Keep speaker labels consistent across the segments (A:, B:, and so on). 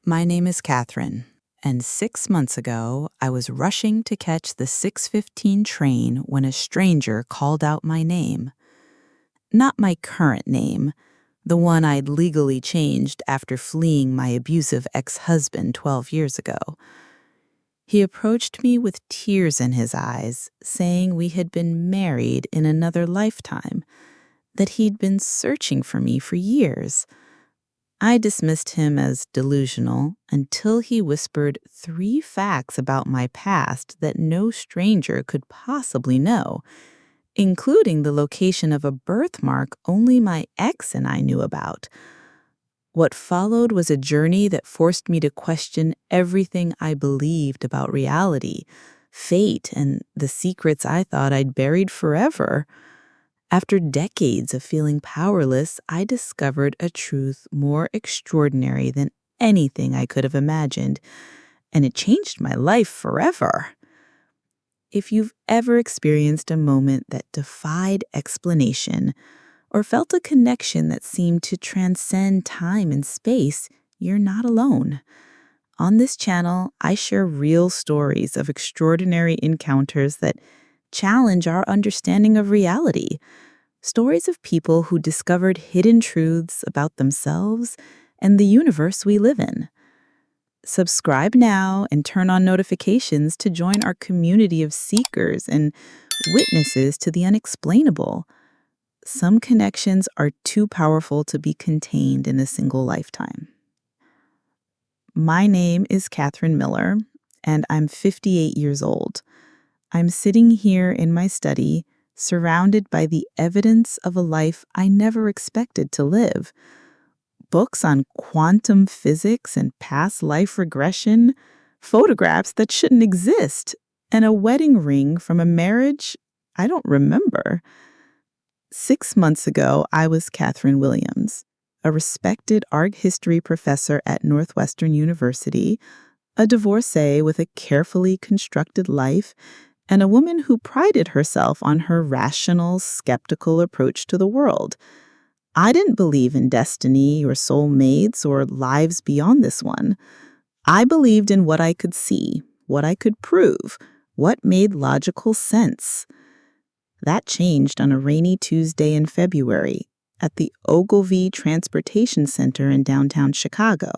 A: My name is Catherine, and 6 months ago, I was rushing to catch the 6:15 train when a stranger called out my name. Not my current name, the one I'd legally changed after fleeing my abusive ex-husband 12 years ago. He approached me with tears in his eyes, saying we had been married in another lifetime, that he'd been searching for me for years. I dismissed him as delusional until he whispered 3 facts about my past that no stranger could possibly know, including the location of a birthmark only my ex and I knew about. What followed was a journey that forced me to question everything I believed about reality, fate, and the secrets I thought I'd buried forever. After decades of feeling powerless, I discovered a truth more extraordinary than anything I could have imagined, and it changed my life forever. If you've ever experienced a moment that defied explanation, or felt a connection that seemed to transcend time and space, you're not alone. On this channel, I share real stories of extraordinary encounters that challenge our understanding of reality. Stories of people who discovered hidden truths about themselves and the universe we live in. Subscribe now and turn on notifications to join our community of seekers and witnesses to the unexplainable. Some connections are too powerful to be contained in a single lifetime. My name is Catherine Miller, and I'm 58 years old. I'm sitting here in my study, surrounded by the evidence of a life I never expected to live. Books on quantum physics and past life regression, photographs that shouldn't exist, and a wedding ring from a marriage I don't remember. 6 months ago, I was Catherine Williams, a respected art history professor at Northwestern University, a divorcee with a carefully constructed life, and a woman who prided herself on her rational, skeptical approach to the world. I didn't believe in destiny or soulmates or lives beyond this one. I believed in what I could see, what I could prove, what made logical sense. That changed on a rainy Tuesday in February at the Ogilvie Transportation Center in downtown Chicago.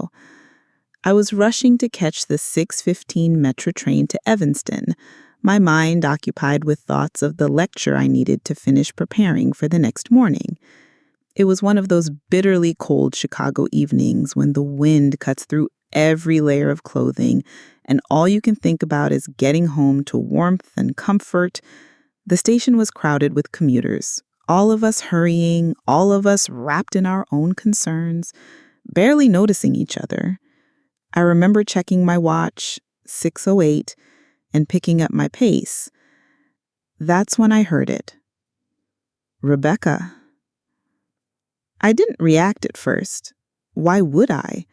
A: I was rushing to catch the 6:15 Metro train to Evanston, my mind occupied with thoughts of the lecture I needed to finish preparing for the next morning. It was one of those bitterly cold Chicago evenings when the wind cuts through every layer of clothing and all you can think about is getting home to warmth and comfort. The station was crowded with commuters, all of us hurrying, all of us wrapped in our own concerns, barely noticing each other. I remember checking my watch, 6:08, and picking up my pace. That's when I heard it. Rebecca. I didn't react at first. Why would I?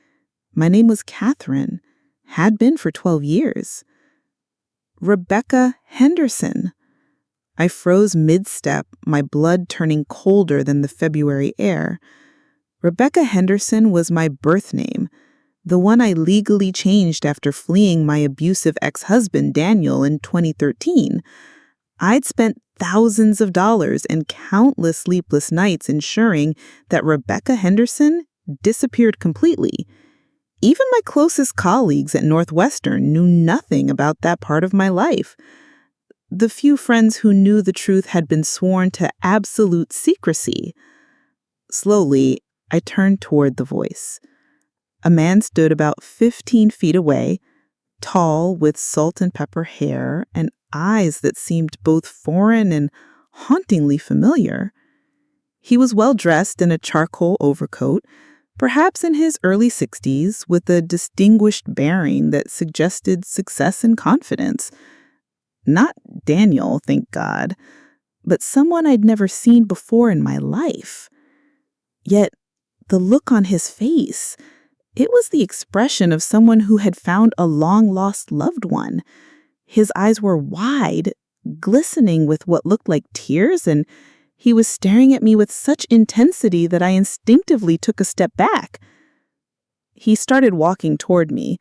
A: My name was Catherine, had been for 12 years. Rebecca Henderson. I froze mid-step, my blood turning colder than the February air. Rebecca Henderson was my birth name, the one I legally changed after fleeing my abusive ex-husband, Daniel, in 2013. I'd spent thousands of dollars and countless sleepless nights ensuring that Rebecca Henderson disappeared completely. Even my closest colleagues at Northwestern knew nothing about that part of my life. The few friends who knew the truth had been sworn to absolute secrecy. Slowly, I turned toward the voice. A man stood about 15 feet away, tall with salt and pepper hair and eyes that seemed both foreign and hauntingly familiar. He was well dressed in a charcoal overcoat, perhaps in his early 60s, with a distinguished bearing that suggested success and confidence. Not Daniel, thank God, but someone I'd never seen before in my life. Yet, the look on his face, it was the expression of someone who had found a long-lost loved one. His eyes were wide, glistening with what looked like tears, and he was staring at me with such intensity that I instinctively took a step back.
B: He started walking toward me.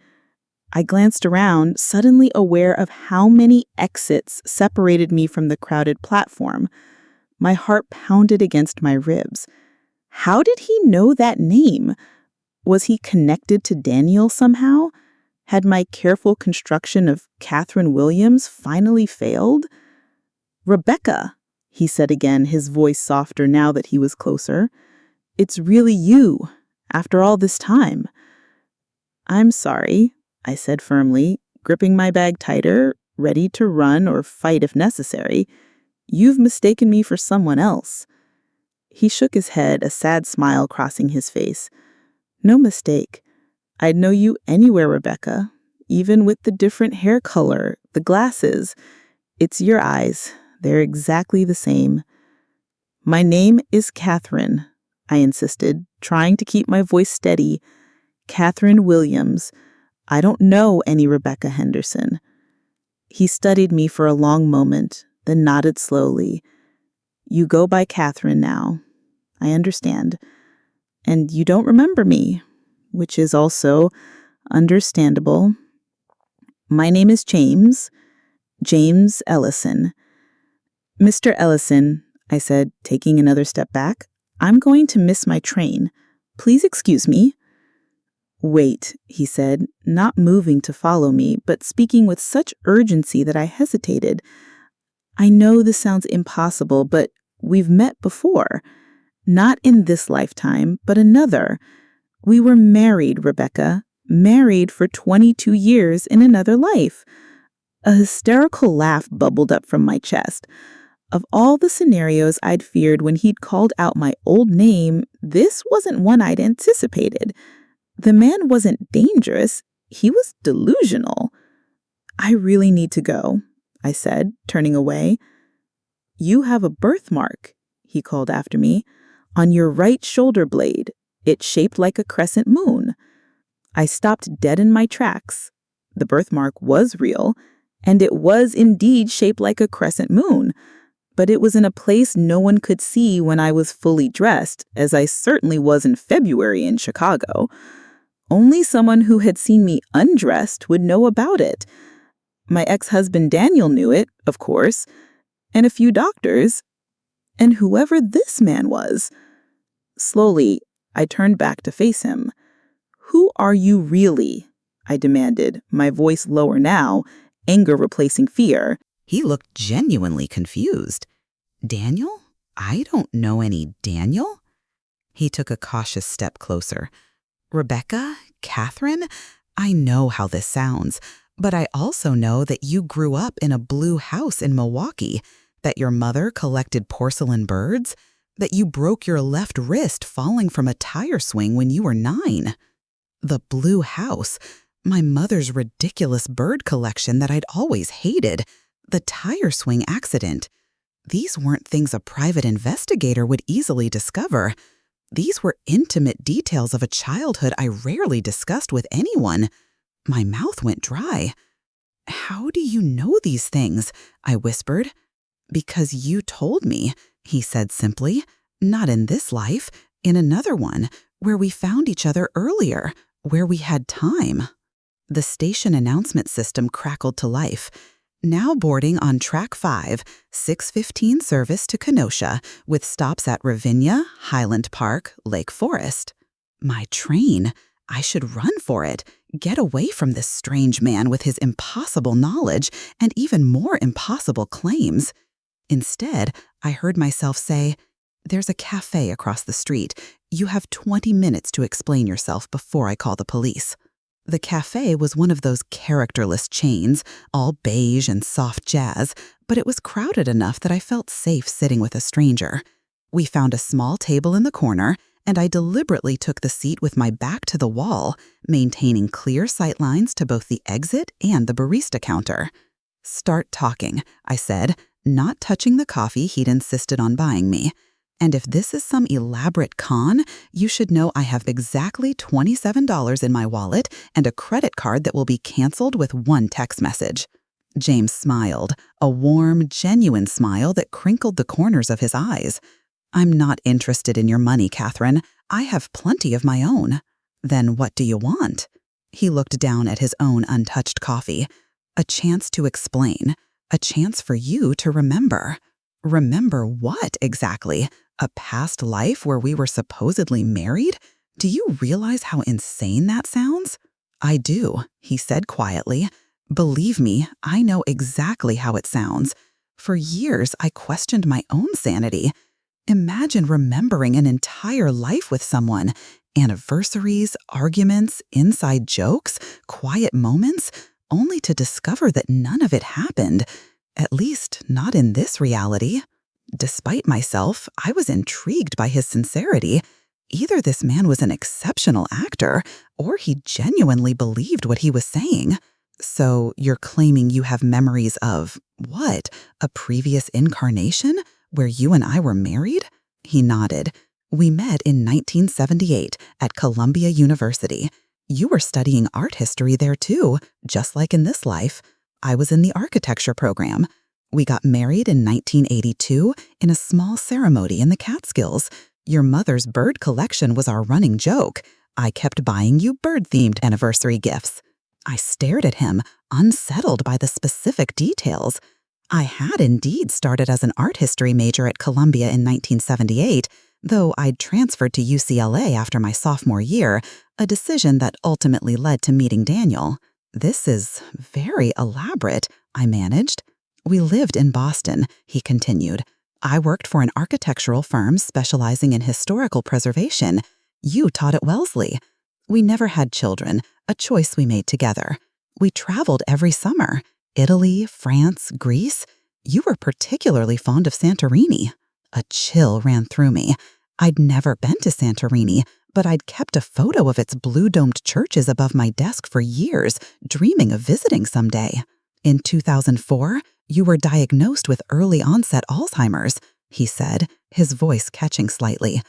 B: I glanced around, suddenly aware of how many exits separated me from the crowded platform. My heart pounded against my ribs. How did he know that name? Was he connected to Daniel somehow? Had my careful construction of Catherine Williams finally failed? "Rebecca," he said again, his voice softer now that he was closer. "It's really you, after all this time." "I'm sorry," I said firmly, gripping my bag tighter, ready to run or fight if necessary. "You've mistaken me for someone else." He shook his head, a sad smile crossing his face. "No mistake. I'd know you anywhere, Rebecca, even with the different hair color, the glasses. It's your eyes. They're exactly the same." "My name is Catherine," I insisted, trying to keep my voice steady. "Catherine Williams. I don't know any Rebecca Henderson." He studied me for a long moment, then nodded slowly. "You go by Catherine now. I understand. And you don't remember me, which is also understandable. My name is James Ellison." "Mr. Ellison," I said, taking another step back, "I'm going to miss my train. Please excuse me." "Wait," he said, not moving to follow me, but speaking with such urgency that I hesitated. "I know this sounds impossible, but we've met before. Not in this lifetime, but another. We were married, Rebecca, married for 22 years in another life." A hysterical laugh bubbled up from my chest. Of all the scenarios I'd feared when he'd called out my old name, this wasn't one I'd anticipated. The man wasn't dangerous, he was delusional. "I really need to go," I said, turning away. "You have a birthmark," he called after me, "on your right shoulder blade. It's shaped like a crescent moon." I stopped dead in my tracks. The birthmark was real, and it was indeed shaped like a crescent moon. But it was in a place no one could see when I was fully dressed, as I certainly was in February in Chicago. Only someone who had seen me undressed would know about it. My ex-husband Daniel knew it, of course, and a few doctors, and whoever this man was. Slowly, I turned back to face him. "Who are you really?" I demanded, my voice lower now, anger replacing fear.
A: He looked genuinely confused. "Daniel? I don't know any Daniel." He took a cautious step closer. "Rebecca? Catherine? I know how this sounds, but I also know that you grew up in a blue house in Milwaukee, that your mother collected porcelain birds, that you broke your left wrist falling from a tire swing when you were 9. The blue house, my mother's ridiculous bird collection that I'd always hated, the tire swing accident. These weren't things a private investigator would easily discover. These were intimate details of a childhood I rarely discussed with anyone. My mouth went dry. "How do you know these things?" I whispered. "Because you told me," he said simply. "Not in this life, in another one, where we found each other earlier, where we had time." The station announcement system crackled to life. "Now boarding on track 5, 6:15 service to Kenosha, with stops at Ravinia, Highland Park, Lake Forest." My train. I should run for it, get away from this strange man with his impossible knowledge and even more impossible claims. Instead, I heard myself say, "There's a cafe across the street. You have 20 minutes to explain yourself before I call the police." The cafe was one of those characterless chains, all beige and soft jazz, but it was crowded enough that I felt safe sitting with a stranger. We found a small table in the corner, and I deliberately took the seat with my back to the wall, maintaining clear sightlines to both the exit and the barista counter. "Start talking," I said, not touching the coffee he'd insisted on buying me. "And if this is some elaborate con, you should know I have exactly $27 in my wallet and a credit card that will be canceled with one text message." James smiled, a warm, genuine smile that crinkled the corners of his eyes. "I'm not interested in your money, Catherine. I have plenty of my own." Then what do you want? He looked down at his own untouched coffee. A chance to explain. A chance for you to remember. Remember what exactly? A past life where we were supposedly married? Do you realize how insane that sounds? I do, he said quietly. Believe me, I know exactly how it sounds. For years, I questioned my own sanity. Imagine remembering an entire life with someone. Anniversaries, arguments, inside jokes, quiet moments, only to discover that none of it happened. At least, not in this reality. Despite myself, I was intrigued by his sincerity. Either this man was an exceptional actor, or he genuinely believed what he was saying. So you're claiming you have memories of, what, a previous incarnation, where you and I were married? He nodded. We met in 1978 at Columbia University. You were studying art history there too, just like in this life. I was in the architecture program. We got married in 1982 in a small ceremony in the Catskills. Your mother's bird collection was our running joke. I kept buying you bird-themed anniversary gifts. I stared at him, unsettled by the specific details. I had indeed started as an art history major at Columbia in 1978, though I'd transferred to UCLA after my sophomore year, a decision that ultimately led to meeting Daniel. This is very elaborate, I managed. We lived in Boston, he continued. I worked for an architectural firm specializing in historical preservation. You taught at Wellesley. We never had children, a choice we made together. We traveled every summer. Italy, France, Greece. You were particularly fond of Santorini. A chill ran through me. I'd never been to Santorini, but I'd kept a photo of its blue-domed churches above my desk for years, dreaming of visiting someday. In 2004, you were diagnosed with early-onset Alzheimer's, he said, his voice catching slightly.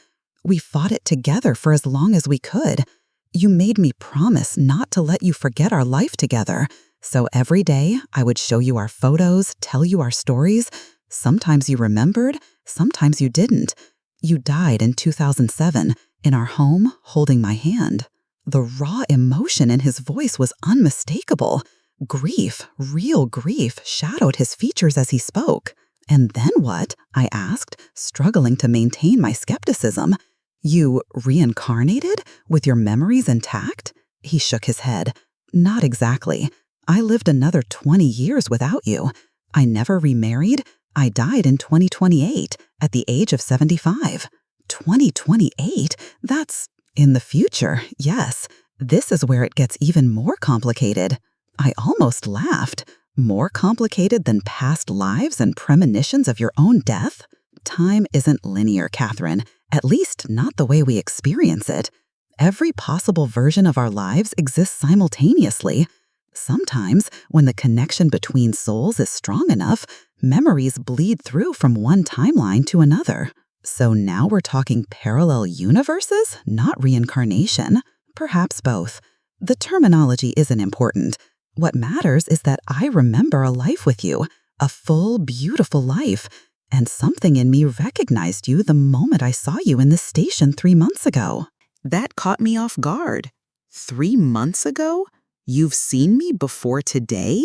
A: We fought it together for as long as we could. You made me promise not to let you forget our life together. So every day, I would show you our photos, tell you our stories. Sometimes you remembered, sometimes you didn't. You died in 2007, in our home, holding my hand. The raw emotion in his voice was unmistakable. Grief, real grief, shadowed his features as he spoke. And then what? I asked, struggling to maintain my skepticism. You reincarnated, with your memories intact? He shook his head. Not exactly. I lived another 20 years without you. I never remarried. I died in 2028, at the age of 75. 2028? That's in the future, yes. This is where it gets even more complicated. I almost laughed. More complicated than past lives and premonitions of your own death? Time isn't linear, Catherine, at least not the way we experience it. Every possible version of our lives exists simultaneously. Sometimes, when the connection between souls is strong enough, memories bleed through from one timeline to another. So now we're talking parallel universes, not reincarnation. Perhaps both. The terminology isn't important. What matters is that I remember a life with you, a full, beautiful life, and something in me recognized you the moment I saw you in the station 3 months ago. That caught me off guard. 3 months ago? You've seen me before today?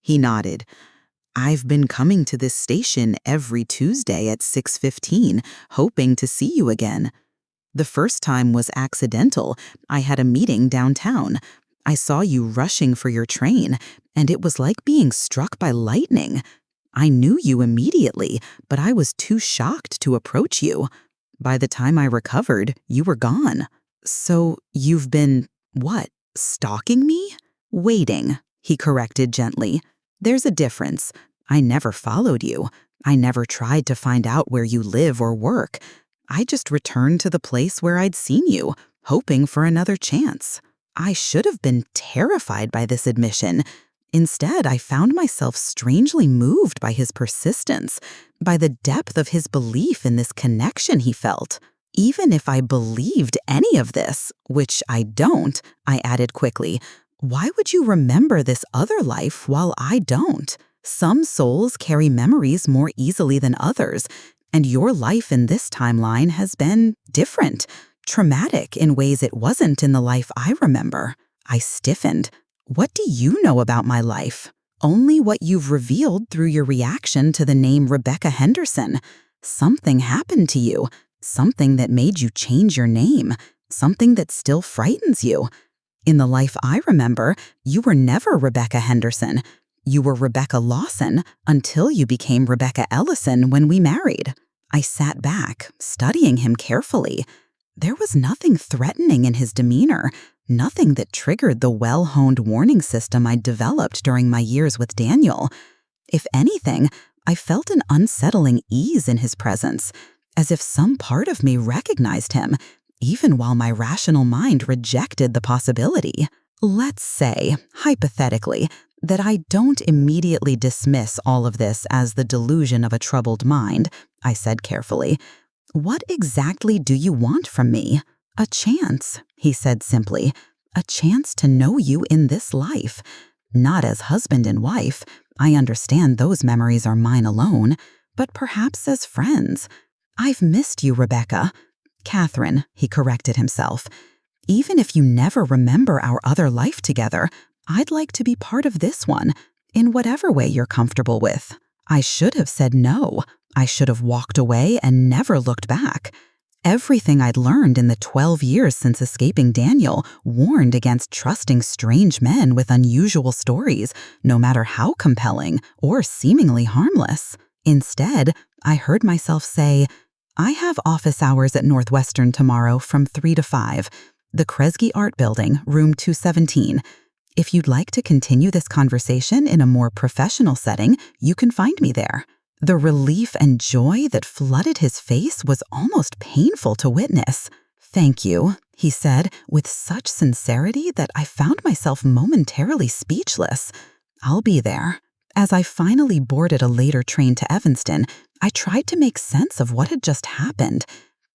A: He nodded. I've been coming to this station every Tuesday at 6:15, hoping to see you again. The first time was accidental. I had a meeting downtown. I saw you rushing for your train, and it was like being struck by lightning. I knew you immediately, but I was too shocked to approach you. By the time I recovered, you were gone. So you've been, what, stalking me? Waiting, he corrected gently. There's a difference. I never followed you. I never tried to find out where you live or work. I just returned to the place where I'd seen you, hoping for another chance. I should have been terrified by this admission. Instead, I found myself strangely moved by his persistence, by the depth of his belief in this connection he felt. Even if I believed any of this, which I don't, I added quickly, why would you remember this other life while I don't? Some souls carry memories more easily than others, and your life in this timeline has been different. Traumatic in ways it wasn't in the life I remember. I stiffened. What do you know about my life? Only what you've revealed through your reaction to the name Rebecca Henderson. Something happened to you. Something that made you change your name. Something that still frightens you. In the life I remember, you were never Rebecca Henderson. You were Rebecca Lawson until you became Rebecca Ellison when we married. I sat back, studying him carefully. There was nothing threatening in his demeanor, nothing that triggered the well-honed warning system I'd developed during my years with Daniel. If anything, I felt an unsettling ease in his presence, as if some part of me recognized him, even while my rational mind rejected the possibility. Let's say, hypothetically, that I don't immediately dismiss all of this as the delusion of a troubled mind, I said carefully. What exactly do you want from me? A chance, he said simply. A chance to know you in this life. Not as husband and wife. I understand those memories are mine alone. But perhaps as friends. I've missed you, Rebecca. Catherine, he corrected himself. Even if you never remember our other life together, I'd like to be part of this one, in whatever way you're comfortable with. I should have said no. I should have walked away and never looked back. Everything I'd learned in the 12 years since escaping Daniel warned against trusting strange men with unusual stories, no matter how compelling or seemingly harmless. Instead, I heard myself say, I have office hours at Northwestern tomorrow from 3 to 5, the Kresge Art Building, room 217. If you'd like to continue this conversation in a more professional setting, you can find me there. The relief and joy that flooded his face was almost painful to witness. Thank you, he said, with such sincerity that I found myself momentarily speechless. I'll be there. As I finally boarded a later train to Evanston, I tried to make sense of what had just happened.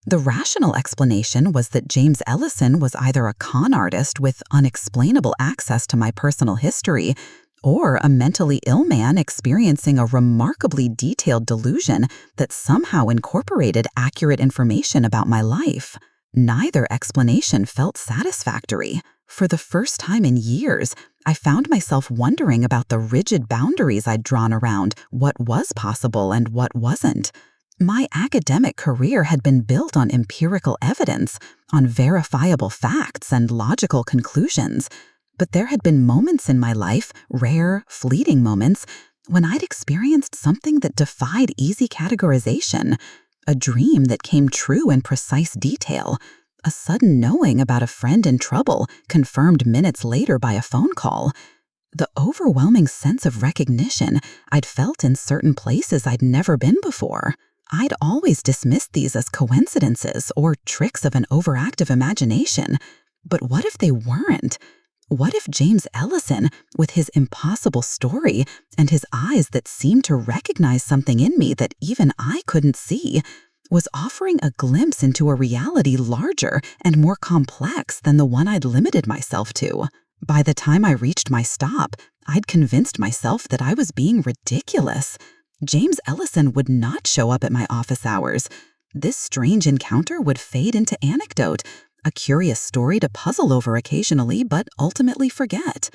A: The rational explanation was that James Ellison was either a con artist with unexplainable access to my personal history, or a mentally ill man experiencing a remarkably detailed delusion that somehow incorporated accurate information about my life. Neither explanation felt satisfactory. For the first time in years, I found myself wondering about the rigid boundaries I'd drawn around what was possible and what wasn't. My academic career had been built on empirical evidence, on verifiable facts and logical conclusions. But there had been moments in my life, rare, fleeting moments, when I'd experienced something that defied easy categorization, a dream that came true in precise detail, a sudden knowing about a friend in trouble, confirmed minutes later by a phone call. The overwhelming sense of recognition I'd felt in certain places I'd never been before. I'd always dismissed these as coincidences or tricks of an overactive imagination. But what if they weren't? What if James Ellison, with his impossible story and his eyes that seemed to recognize something in me that even I couldn't see, was offering a glimpse into a reality larger and more complex than the one I'd limited myself to? By the time I reached my stop, I'd convinced myself that I was being ridiculous. James Ellison would not show up at my office hours. This strange encounter would fade into anecdote, a curious story to puzzle over occasionally but ultimately forget.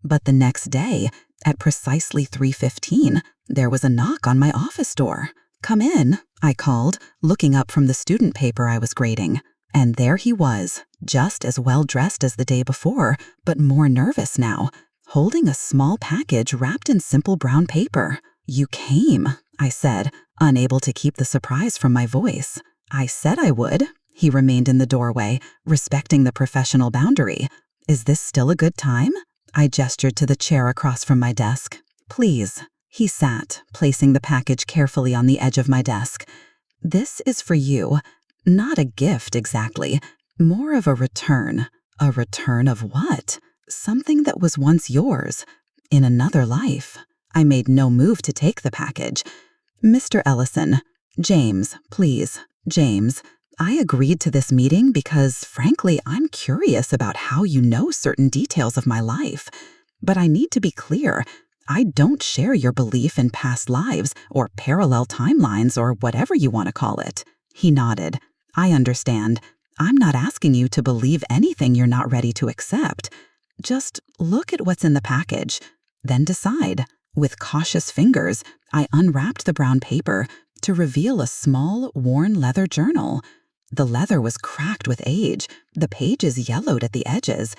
A: But the next day, at precisely 3:15, there was a knock on my office door. "Come in," I called, looking up from the student paper I was grading. And there he was, just as well dressed as the day before, but more nervous now, holding a small package wrapped in simple brown paper. "You came," I said, unable to keep the surprise from my voice. "I said I would." He remained in the doorway, respecting the professional boundary. "Is this still a good time?" I gestured to the chair across from my desk. "Please." He sat, placing the package carefully on the edge of my desk. "This is for you. Not a gift exactly, more of a return. A return of what? Something that was once yours, in another life." I made no move to take the package. "Mr. Ellison, James, please, James. I agreed to this meeting because, frankly, I'm curious about how you know certain details of my life. But I need to be clear, I don't share your belief in past lives or parallel timelines or whatever you want to call it." He nodded. "I understand. I'm not asking you to believe anything you're not ready to accept. Just look at what's in the package, then decide. With cautious fingers, I unwrapped the brown paper to reveal a small, worn leather journal. The leather was cracked with age, the pages yellowed at the edges.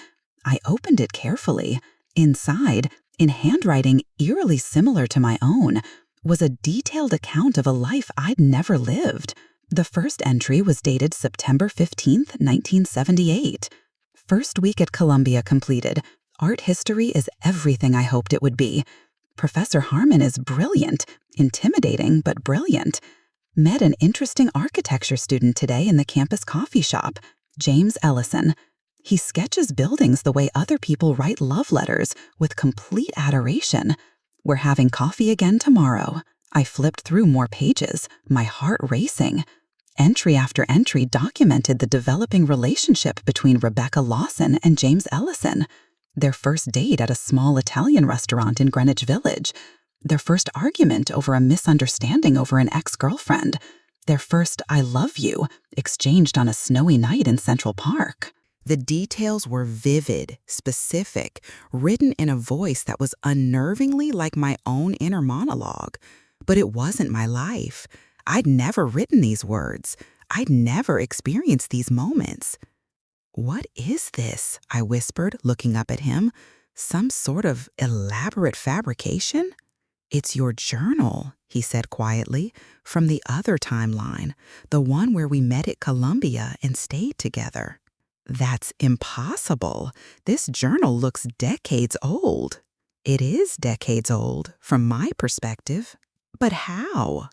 A: I opened it carefully. Inside, in handwriting eerily similar to my own, was a detailed account of a life I'd never lived. The first entry was dated September 15th, 1978. First week at Columbia completed. Art history is everything I hoped it would be. Professor Harmon is brilliant, intimidating but brilliant. Met an interesting architecture student today in the campus coffee shop, James Ellison. He sketches buildings the way other people write love letters, with complete adoration. We're having coffee again tomorrow. I flipped through more pages, my heart racing. Entry after entry documented the developing relationship between Rebecca Lawson and James Ellison. Their first date at a small Italian restaurant in Greenwich Village. Their first argument over a misunderstanding over an ex-girlfriend. Their first "I love you" exchanged on a snowy night in Central Park. The details were vivid, specific, written in a voice that was unnervingly like my own inner monologue. But it wasn't my life. I'd never written these words. I'd never experienced these moments. "What is this?" I whispered, looking up at him. "Some sort of elaborate fabrication?" "It's your journal," he said quietly, "from the other timeline, the one where we met at Columbia and stayed together." "That's impossible. This journal looks decades old." "It is decades old, from my perspective. But how?"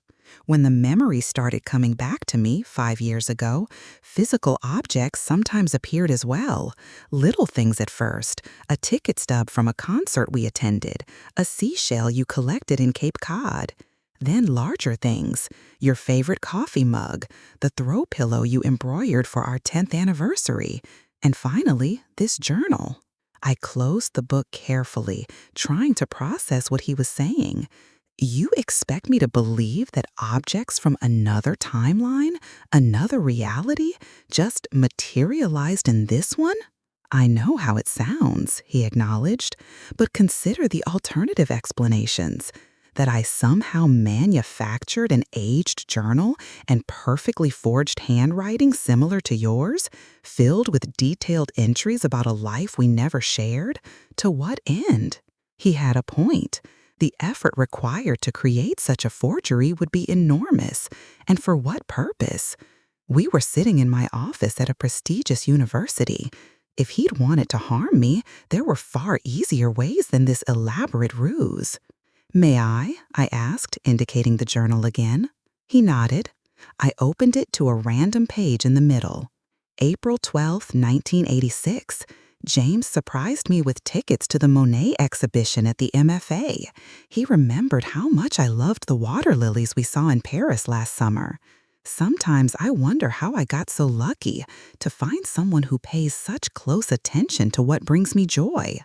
A: When the memory started coming back to me 5 years ago, physical objects sometimes appeared as well. Little things at first, a ticket stub from a concert we attended, a seashell you collected in Cape Cod. Then larger things, your favorite coffee mug, the throw pillow you embroidered for our 10th anniversary, and finally, this journal. I closed the book carefully, trying to process what he was saying. "You expect me to believe that objects from another timeline, another reality, just materialized in this one?" "I know how it sounds," he acknowledged, "but consider the alternative explanations. That I somehow manufactured an aged journal and perfectly forged handwriting similar to yours, filled with detailed entries about a life we never shared. To what end?" He had a point. The effort required to create such a forgery would be enormous. And for what purpose? We were sitting in my office at a prestigious university. If he'd wanted to harm me, there were far easier ways than this elaborate ruse. "May I asked, indicating the journal again. He nodded. I opened it to a random page in the middle. April 12, 1986. James surprised me with tickets to the Monet exhibition at the MFA. He remembered how much I loved the water lilies we saw in Paris last summer. Sometimes I wonder how I got so lucky to find someone who pays such close attention to what brings me joy.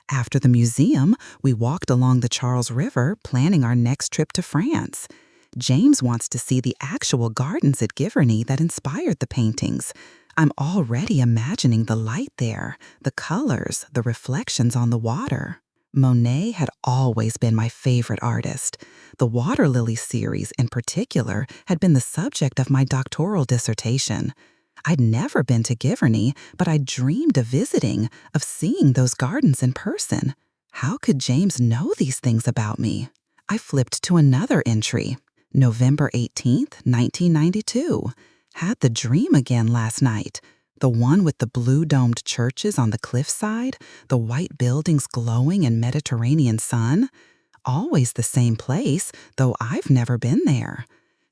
A: After the museum, we walked along the Charles River, planning our next trip to France. James wants to see the actual gardens at Giverny that inspired the paintings. I'm already imagining the light there, the colors, the reflections on the water. Monet had always been my favorite artist. The Water Lily series, in particular, had been the subject of my doctoral dissertation. I'd never been to Giverny, but I dreamed of visiting, of seeing those gardens in person. How could James know these things about me? I flipped to another entry. November 18th, 1992. Had the dream again last night. The one with the blue-domed churches on the cliffside, the white buildings glowing in Mediterranean sun. Always the same place, though I've never been there.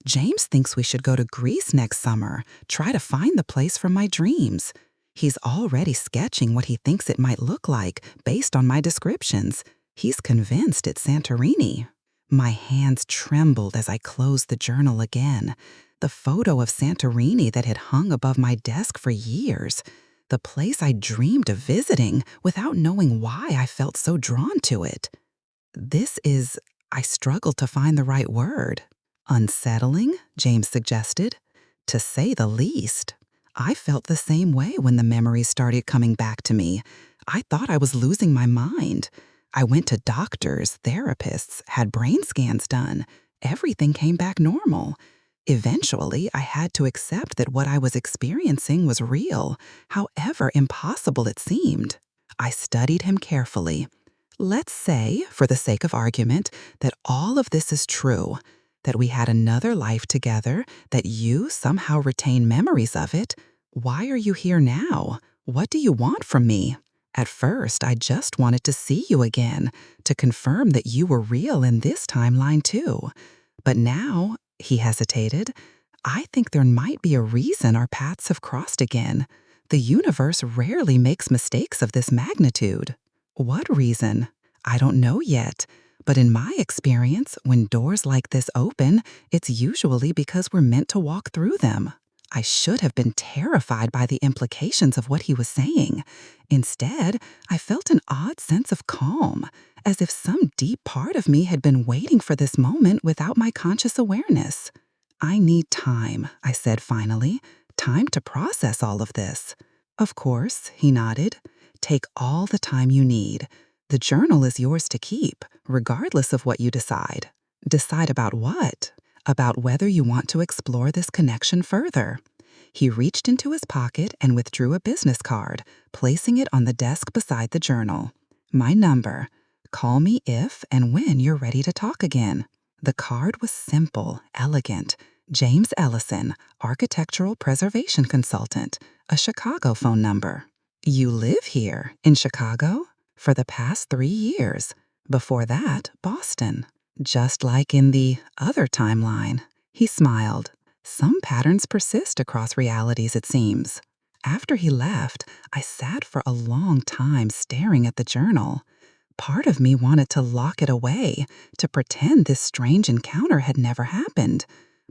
A: James thinks we should go to Greece next summer, try to find the place from my dreams. He's already sketching what he thinks it might look like based on my descriptions. He's convinced it's Santorini. My hands trembled as I closed the journal again. The photo of Santorini that had hung above my desk for years. The place I dreamed of visiting without knowing why I felt so drawn to it. I struggled to find the right word. "Unsettling," James suggested. "To say the least." I felt the same way when the memories started coming back to me. I thought I was losing my mind. I went to doctors, therapists, had brain scans done. Everything came back normal. Eventually, I had to accept that what I was experiencing was real, however impossible it seemed. I studied him carefully. Let's say, for the sake of argument, that all of this is true, that we had another life together, that you somehow retain memories of it. Why are you here now? What do you want from me? At first, I just wanted to see you again, to confirm that you were real in this timeline too. But now, he hesitated, I think there might be a reason our paths have crossed again. The universe rarely makes mistakes of this magnitude. What reason? I don't know yet. But in my experience, when doors like this open, it's usually because we're meant to walk through them. I should have been terrified by the implications of what he was saying. Instead, I felt an odd sense of calm, as if some deep part of me had been waiting for this moment without my conscious awareness. I need time, I said finally, time to process all of this. Of course, he nodded. Take all the time you need. The journal is yours to keep, regardless of what you decide. Decide about what? About whether you want to explore this connection further. He reached into his pocket and withdrew a business card, placing it on the desk beside the journal. My number. Call me if and when you're ready to talk again. The card was simple, elegant. James Ellison, Architectural Preservation Consultant, a Chicago phone number. You live here, in Chicago? For the past 3 years. Before that, Boston. Just like in the other timeline. He smiled. Some patterns persist across realities, it seems. After he left, I sat for a long time staring at the journal. Part of me wanted to lock it away, to pretend this strange encounter had never happened.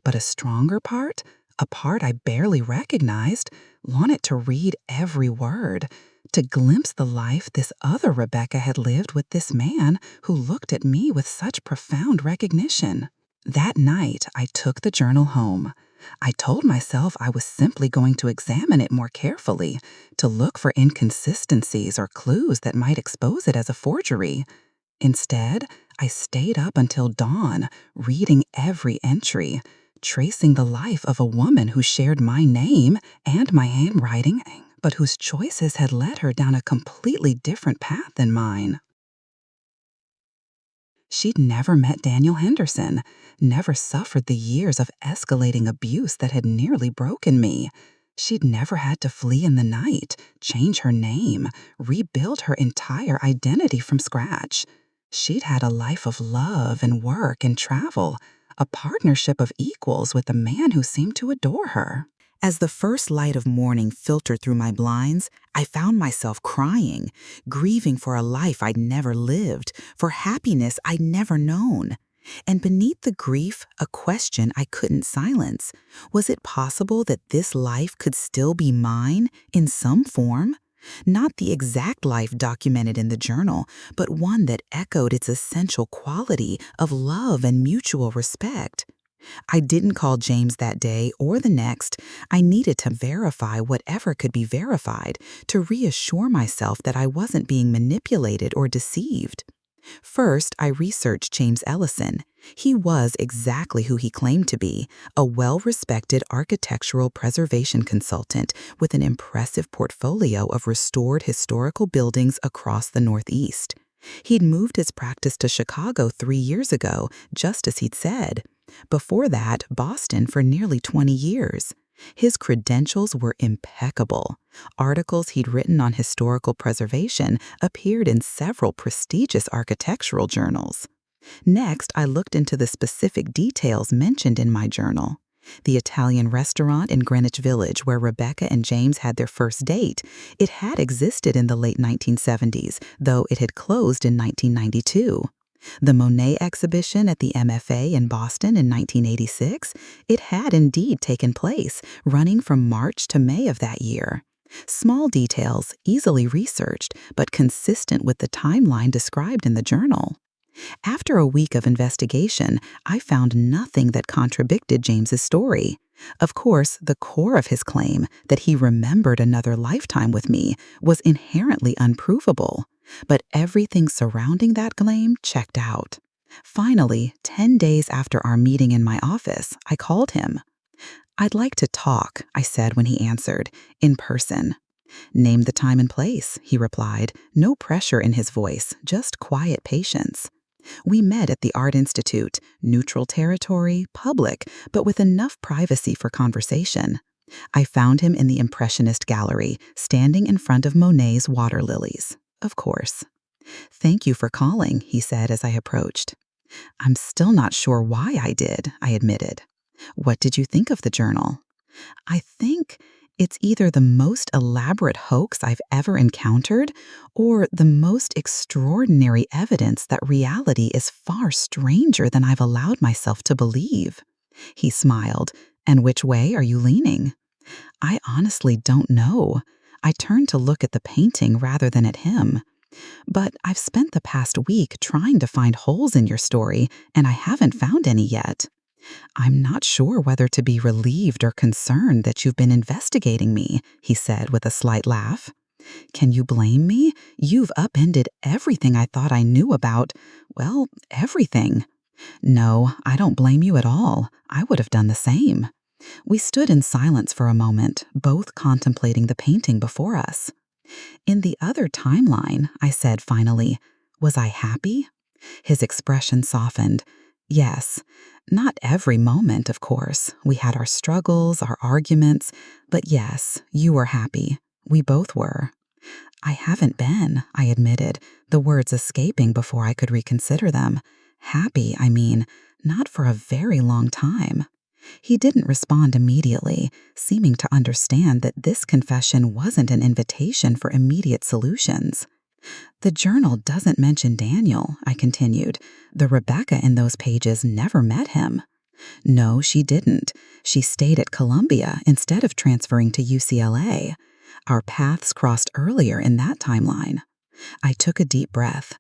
A: But a stronger part, a part I barely recognized, wanted to read every word, to glimpse the life this other Rebecca had lived with this man who looked at me with such profound recognition. That night, I took the journal home. I told myself I was simply going to examine it more carefully, to look for inconsistencies or clues that might expose it as a forgery. Instead, I stayed up until dawn, reading every entry, tracing the life of a woman who shared my name and my handwriting, but whose choices had led her down a completely different path than mine. She'd never met Daniel Henderson, never suffered the years of escalating abuse that had nearly broken me. She'd never had to flee in the night, change her name, rebuild her entire identity from scratch. She'd had a life of love and work and travel, a partnership of equals with a man who seemed to adore her. As the first light of morning filtered through my blinds, I found myself crying, grieving for a life I'd never lived, for happiness I'd never known. And beneath the grief, a question I couldn't silence. Was it possible that this life could still be mine, in some form? Not the exact life documented in the journal, but one that echoed its essential quality of love and mutual respect. I didn't call James that day or the next. I needed to verify whatever could be verified, to reassure myself that I wasn't being manipulated or deceived. First, I researched James Ellison. He was exactly who he claimed to be, a well-respected architectural preservation consultant with an impressive portfolio of restored historical buildings across the Northeast. He'd moved his practice to Chicago 3 years ago, just as he'd said. Before that, Boston for nearly 20 years. His credentials were impeccable. Articles he'd written on historical preservation appeared in several prestigious architectural journals. Next, I looked into the specific details mentioned in my journal. The Italian restaurant in Greenwich Village where Rebecca and James had their first date, it had existed in the late 1970s, though it had closed in 1992. The Monet exhibition at the MFA in Boston in 1986, it had indeed taken place, running from March to May of that year. Small details, easily researched, but consistent with the timeline described in the journal. After a week of investigation, I found nothing that contradicted James's story. Of course, the core of his claim that he remembered another lifetime with me was inherently unprovable, but everything surrounding that claim checked out. Finally, 10 days after our meeting in my office, I called him. "I'd like to talk," I said when he answered, "in person." "Name the time and place," he replied, no pressure in his voice, just quiet patience. We met at the Art Institute, neutral territory, public, but with enough privacy for conversation. I found him in the Impressionist Gallery, standing in front of Monet's water lilies. Of course. "Thank you for calling," he said as I approached. "I'm still not sure why I did," I admitted. "What did you think of the journal?" "I think it's either the most elaborate hoax I've ever encountered or the most extraordinary evidence that reality is far stranger than I've allowed myself to believe." He smiled. "And which way are you leaning?" "I honestly don't know." I turned to look at the painting rather than at him. "But I've spent the past week trying to find holes in your story, and I haven't found any yet." "I'm not sure whether to be relieved or concerned that you've been investigating me," he said with a slight laugh. "Can you blame me? You've upended everything I thought I knew about, well, everything." "No, I don't blame you at all. I would have done the same." We stood in silence for a moment, both contemplating the painting before us. "In the other timeline," I said finally, "was I happy?" His expression softened. "Yes. Not every moment, of course. We had our struggles, our arguments, but yes, you were happy. We both were." "I haven't been," I admitted, the words escaping before I could reconsider them. "Happy, I mean, not for a very long time." He didn't respond immediately, seeming to understand that this confession wasn't an invitation for immediate solutions. "The journal doesn't mention Daniel," I continued. "The Rebecca in those pages never met him." "No, she didn't. She stayed at Columbia instead of transferring to UCLA. Our paths crossed earlier in that timeline." I took a deep breath.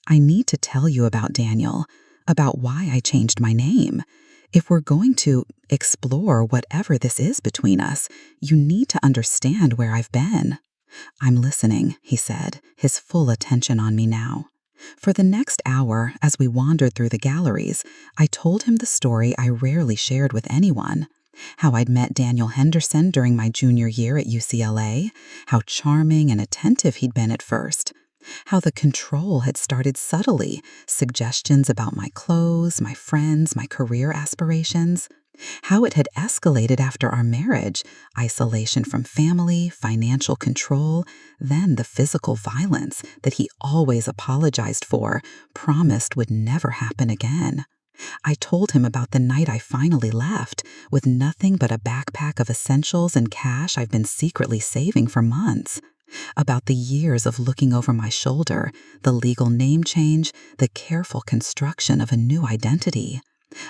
A: "I need to tell you about Daniel, about why I changed my name. If we're going to explore whatever this is between us, you need to understand where I've been." "I'm listening," he said, his full attention on me now. For the next hour, as we wandered through the galleries, I told him the story I rarely shared with anyone. How I'd met Daniel Henderson during my junior year at UCLA, how charming and attentive he'd been at first. How the control had started subtly, suggestions about my clothes, my friends, my career aspirations. How it had escalated after our marriage, isolation from family, financial control, then the physical violence that he always apologized for, promised would never happen again. I told him about the night I finally left, with nothing but a backpack of essentials and cash I've been secretly saving for months. About the years of looking over my shoulder, the legal name change, the careful construction of a new identity.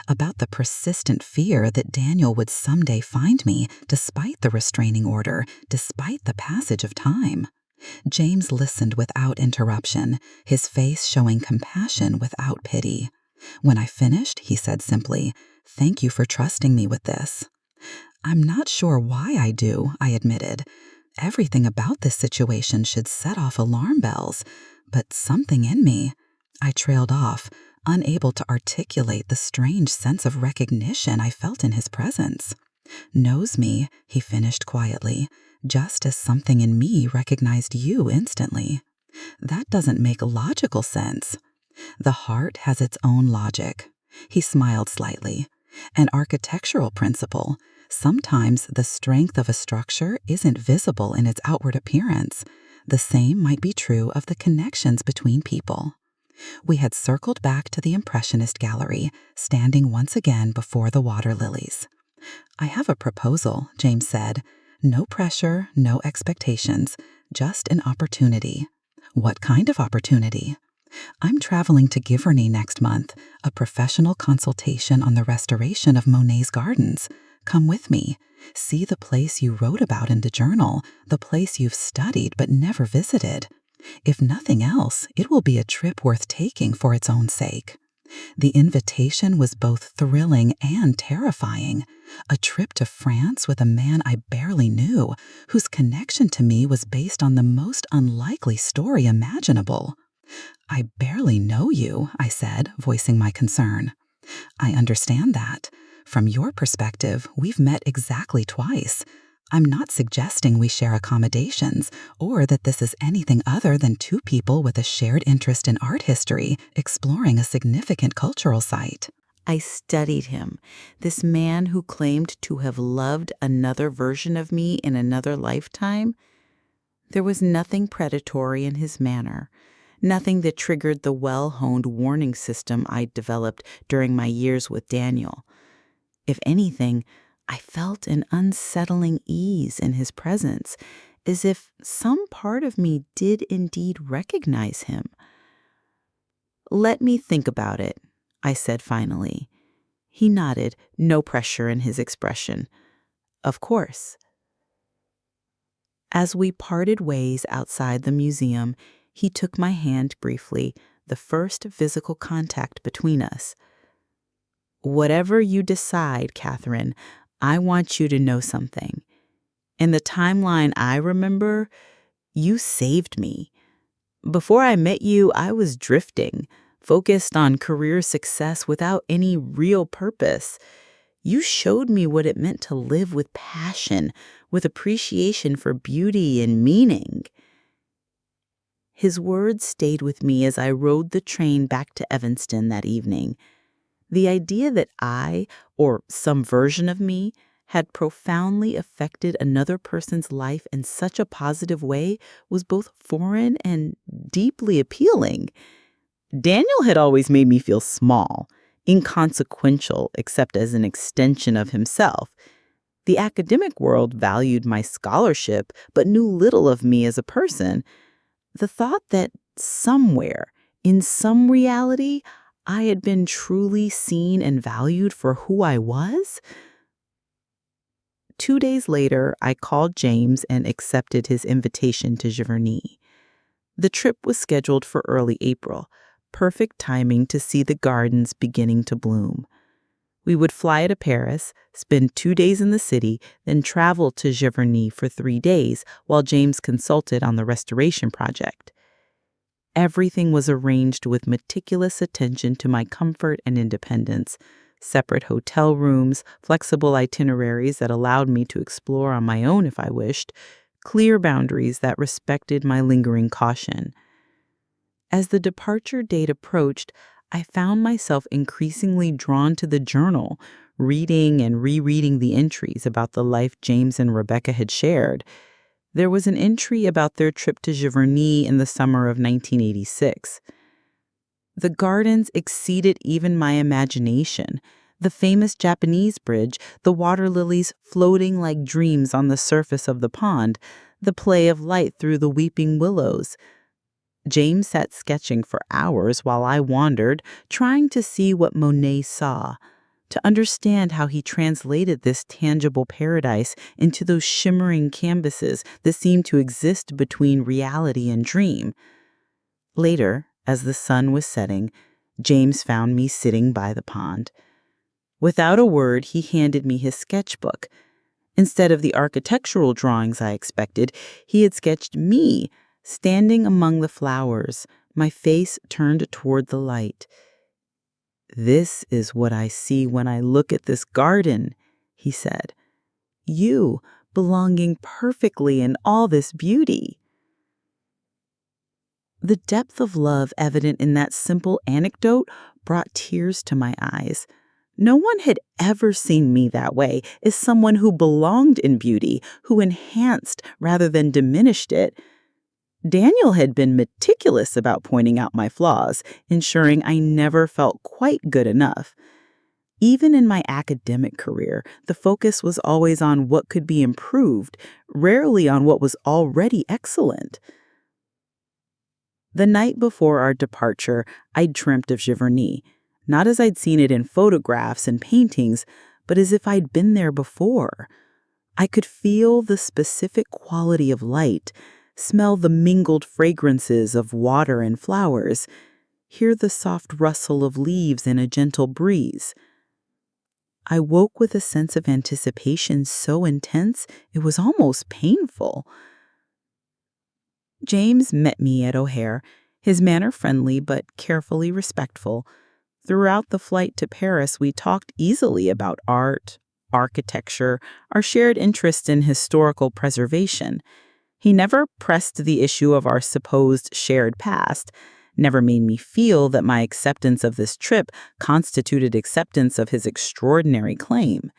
A: About the persistent fear that Daniel would someday find me despite the restraining order, despite the passage of time. James listened without interruption, his face showing compassion without pity. When I finished, he said simply, "Thank you for trusting me with this." "I'm not sure why I do," I admitted. "Everything about this situation should set off alarm bells, but something in me—" I trailed off, unable to articulate the strange sense of recognition I felt in his presence. "Knows me," he finished quietly, "just as something in me recognized you instantly." "That doesn't make logical sense." "The heart has its own logic." He smiled slightly. "An architectural principle. Sometimes the strength of a structure isn't visible in its outward appearance. The same might be true of the connections between people." We had circled back to the Impressionist Gallery, standing once again before the water lilies. "I have a proposal," James said. "No pressure, no expectations, just an opportunity." "What kind of opportunity?" "I'm traveling to Giverny next month, a professional consultation on the restoration of Monet's gardens. Come with me. See the place you wrote about in the journal, the place you've studied but never visited. If nothing else, it will be a trip worth taking for its own sake." The invitation was both thrilling and terrifying. A trip to France with a man I barely knew, whose connection to me was based on the most unlikely story imaginable. "I barely know you," I said, voicing my concern. "I understand that. From your perspective, we've met exactly twice. I'm not suggesting we share accommodations or that this is anything other than two people with a shared interest in art history exploring a significant cultural site." I studied him, this man who claimed to have loved another version of me in another lifetime. There was nothing predatory in his manner, nothing that triggered the well-honed warning system I'd developed during my years with Daniel. If anything, I felt an unsettling ease in his presence, as if some part of me did indeed recognize him. "Let me think about it," I said finally. He nodded, no pressure in his expression. "Of course." As we parted ways outside the museum, he took my hand briefly, the first physical contact between us. "Whatever you decide, Catherine, I want you to know something. In the timeline I remember, you saved me. Before I met you, I was drifting, focused on career success without any real purpose. You showed me what it meant to live with passion, with appreciation for beauty and meaning." His words stayed with me as I rode the train back to Evanston that evening. The idea that I, or some version of me, had profoundly affected another person's life in such a positive way was both foreign and deeply appealing. Daniel had always made me feel small, inconsequential except as an extension of himself. The academic world valued my scholarship but knew little of me as a person. The thought that somewhere, in some reality, I had been truly seen and valued for who I was? 2 days later, I called James and accepted his invitation to Giverny. The trip was scheduled for early April, perfect timing to see the gardens beginning to bloom. We would fly to Paris, spend 2 days in the city, then travel to Giverny for 3 days while James consulted on the restoration project. Everything was arranged with meticulous attention to my comfort and independence. Separate hotel rooms, flexible itineraries that allowed me to explore on my own if I wished, clear boundaries that respected my lingering caution. As the departure date approached, I found myself increasingly drawn to the journal, reading and rereading the entries about the life James and Rebecca had shared. There was an entry about their trip to Giverny in the summer of 1986. The gardens exceeded even my imagination. The famous Japanese bridge, the water lilies floating like dreams on the surface of the pond, the play of light through the weeping willows. James sat sketching for hours while I wandered, trying to see what Monet saw, to understand how he translated this tangible paradise into those shimmering canvases that seemed to exist between reality and dream. Later, as the sun was setting, James found me sitting by the pond. Without a word, he handed me his sketchbook. Instead of the architectural drawings I expected, he had sketched me, standing among the flowers, my face turned toward the light. "This is what I see when I look at this garden," he said. "You, belonging perfectly in all this beauty." The depth of love evident in that simple anecdote brought tears to my eyes. No one had ever seen me that way, as someone who belonged in beauty, who enhanced rather than diminished it. Daniel had been meticulous about pointing out my flaws, ensuring I never felt quite good enough. Even in my academic career, the focus was always on what could be improved, rarely on what was already excellent. The night before our departure, I'd dreamt of Giverny, not as I'd seen it in photographs and paintings, but as if I'd been there before. I could feel the specific quality of light, smell the mingled fragrances of water and flowers,
B: hear the soft rustle of leaves in a gentle breeze. I woke with a sense of anticipation so intense it was almost painful. James met me at O'Hare, his manner friendly but carefully respectful. Throughout the flight to Paris, we talked easily about art, architecture, our shared interest in historical preservation. He never pressed the issue of our supposed shared past, never made me feel that my acceptance of this trip constituted acceptance of his extraordinary claim.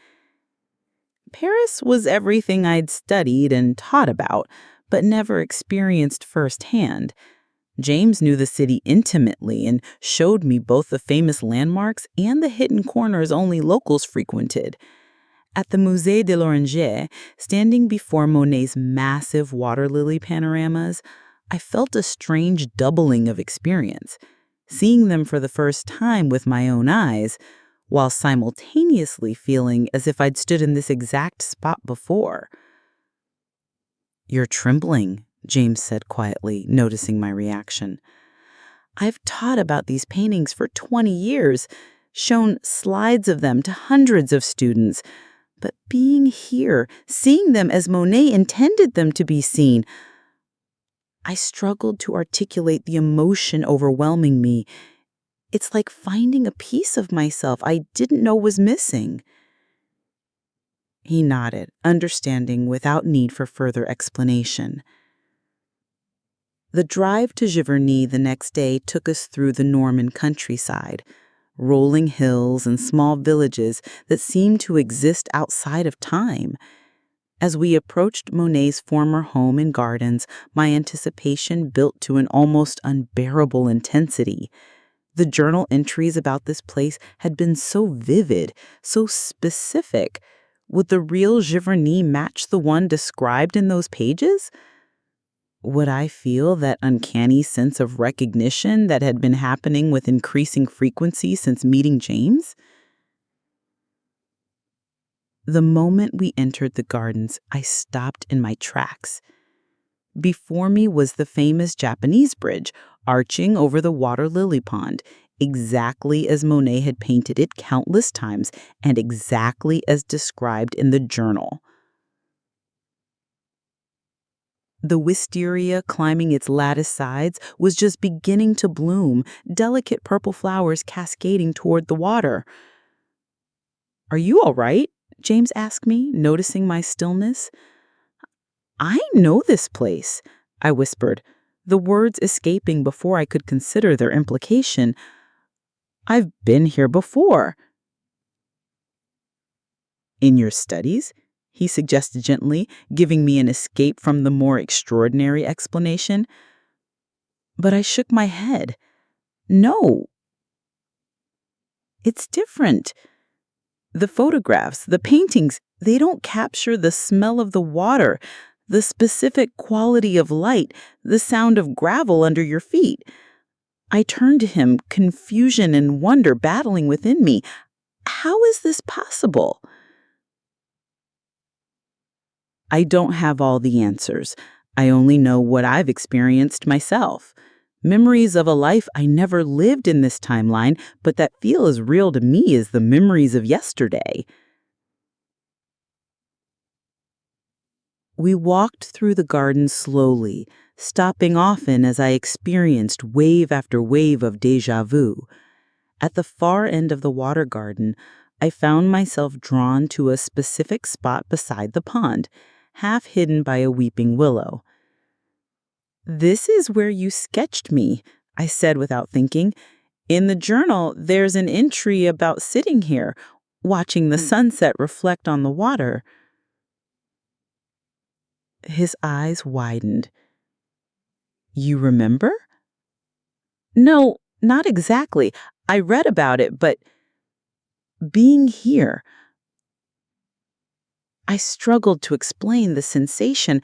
B: Paris was everything I'd studied and taught about, but never experienced firsthand. James knew the city intimately and showed me both the famous landmarks and the hidden corners only locals frequented. At the Musée de l'Orangerie, standing before Monet's massive water lily panoramas, I felt a strange doubling of experience, seeing them for the first time with my own eyes, while simultaneously feeling as if I'd stood in this exact spot before. "You're trembling," James said quietly, noticing my reaction. "I've taught about these paintings for 20 years, shown slides of them to hundreds of students. But being here, seeing them as Monet intended them to be seen, I struggled to articulate the emotion overwhelming me. It's like finding a piece of myself I didn't know was missing." He nodded, understanding without need for further explanation. The drive to Giverny the next day took us through the Norman countryside, rolling hills and small villages that seemed to exist outside of time. As we approached Monet's former home and gardens, my anticipation built to an almost unbearable intensity. The journal entries about this place had been so vivid, so specific. Would the real Giverny match the one described in those pages? Would I feel that uncanny sense of recognition that had been happening with increasing frequency since meeting James? The moment we entered the gardens, I stopped in my tracks. Before me was the famous Japanese bridge, arching over the water lily pond, exactly as Monet had painted it countless times and exactly as described in the journal. The wisteria climbing its lattice sides was just beginning to bloom, delicate purple flowers cascading toward the water. "Are you all right?" James asked me, noticing my stillness. "I know this place," I whispered, the words escaping before I could consider their implication. "I've been here before." "In your studies?" he suggested gently, giving me an escape from the more extraordinary explanation. But I shook my head. "No. It's different. The photographs, the paintings, they don't capture the smell of the water, the specific quality of light, the sound of gravel under your feet." I turned to him, confusion and wonder battling within me. How is this possible? I don't have all the answers. I only know what I've experienced myself. Memories of a life I never lived in this timeline, but that feel as real to me as the memories of yesterday. We walked through the garden slowly, stopping often as I experienced wave after wave of déjà vu. At the far end of the water garden, I found myself drawn to a specific spot beside the pond, half hidden by a weeping willow. "This is where you sketched me," I said without thinking. "In the journal, there's an entry about sitting here, watching the sunset reflect on the water." His eyes widened. "You remember?" "No, not exactly. I read about it, but being here..." I struggled to explain the sensation,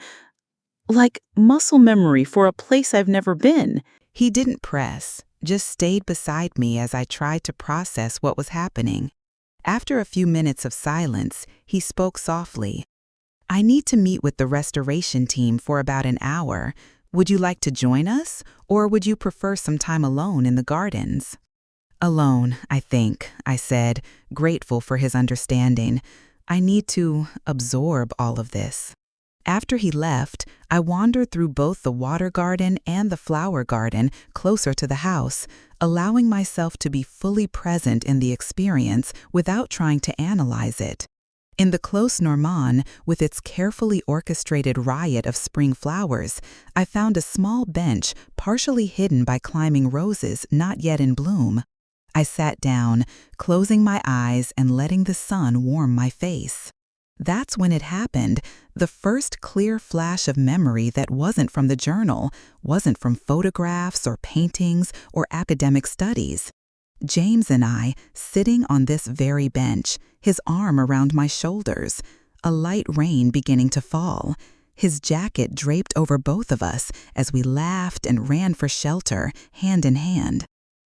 B: like muscle memory for a place I've never been.
A: He didn't press, just stayed beside me as I tried to process what was happening. After a few minutes of silence, he spoke softly. "I need to meet with the restoration team for about an hour. Would you like to join us, or would you prefer some time alone in the gardens? Alone, I think, I said, grateful for his understanding. I need to absorb all of this. After he left, I wandered through both the water garden and the flower garden closer to the house, allowing myself to be fully present in the experience without trying to analyze it. In the Clos Normand, with its carefully orchestrated riot of spring flowers, I found a small bench partially hidden by climbing roses not yet in bloom. I sat down, closing my eyes and letting the sun warm my face. That's when it happened, the first clear flash of memory that wasn't from the journal, wasn't from photographs or paintings or academic studies. James and I, sitting on this very bench, his arm around my shoulders, a light rain beginning to fall, his jacket draped over both of us as we laughed and ran for shelter, hand in hand.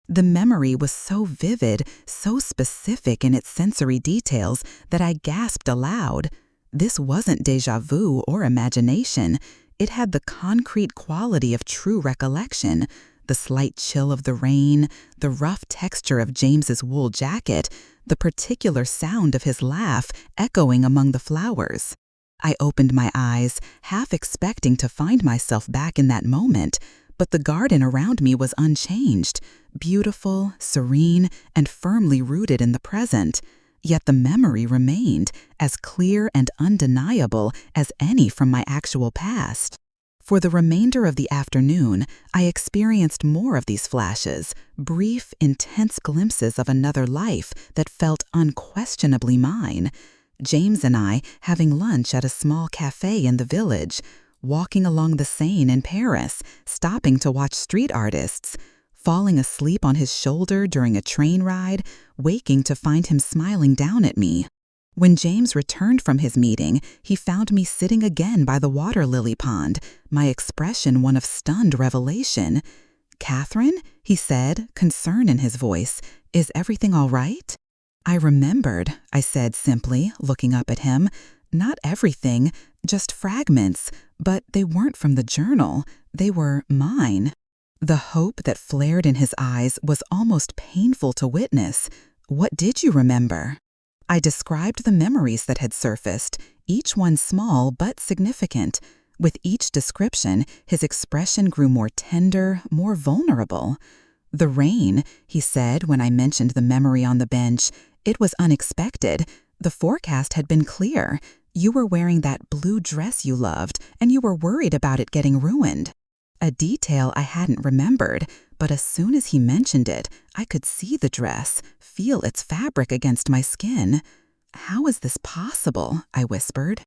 A: The memory was so vivid, so specific in its sensory details that I gasped aloud. This wasn't déjà vu or imagination. It had the concrete quality of true recollection. The slight chill of the rain, the rough texture of James's wool jacket, the particular sound of his laugh echoing among the flowers. I opened my eyes, half expecting to find myself back in that moment, but the garden around me was unchanged, beautiful, serene, and firmly rooted in the present. Yet the memory remained, as clear and undeniable as any from my actual past. For the remainder of the afternoon, I experienced more of these flashes, brief, intense glimpses of another life that felt unquestionably mine. James and I having lunch at a small cafe in the village, walking along the Seine in Paris, stopping to watch street artists, falling asleep on his shoulder during a train ride, waking to find him smiling down at me. When James returned from his meeting, he found me sitting again by the water lily pond, my expression one of stunned revelation. "Catherine," he said, concern in his voice, "is everything all right?" "I remembered," I said simply, looking up at him. "Not everything, just fragments, but they weren't from the journal. They were mine." The hope that flared in his eyes was almost painful to witness. "What did you remember?" I described the memories that had surfaced, each one small but significant. With each description, his expression grew more tender, more vulnerable. "The rain," he said when I mentioned the memory on the bench, "it was unexpected. The forecast had been clear. You were wearing that blue dress you loved, and you were worried about it getting ruined." A detail I hadn't remembered, but as soon as he mentioned it, I could see the dress, feel its fabric against my skin. "How is this possible?" I whispered.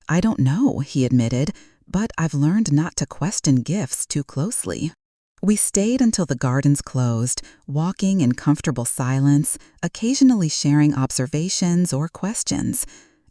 A: "I don't know," he admitted, "but I've learned not to question gifts too closely." We stayed until the gardens closed, walking in comfortable silence, occasionally sharing observations or questions.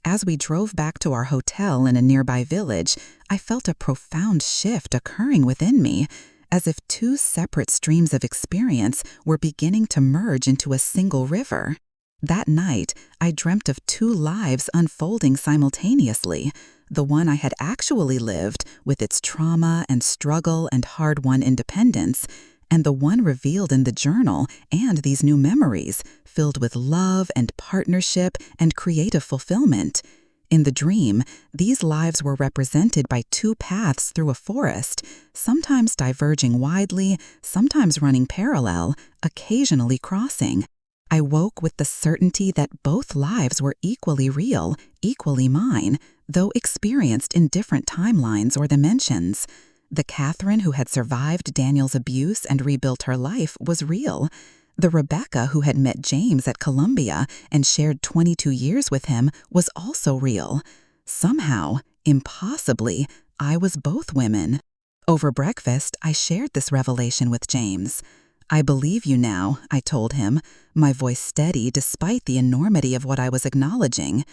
A: As we drove back to our hotel in a nearby village, I felt a profound shift occurring within me, as if two separate streams of experience were beginning to merge into a single river. That night, I dreamt of two lives unfolding simultaneously, the one I had actually lived with its trauma and struggle and hard-won independence, and the one revealed in the journal and these new memories, filled with love and partnership and creative fulfillment. In the dream, these lives were represented by two paths through a forest, sometimes diverging widely, sometimes running parallel, occasionally crossing. I woke with the certainty that both lives were equally real, equally mine, though experienced in different timelines or dimensions. The Catherine who had survived Daniel's abuse and rebuilt her life was real. The Rebecca who had met James at Columbia and shared 22 years with him was also real. Somehow, impossibly, I was both women. Over breakfast, I shared this revelation with James. "I believe you now," I told him, my voice steady despite the enormity of what I was acknowledging.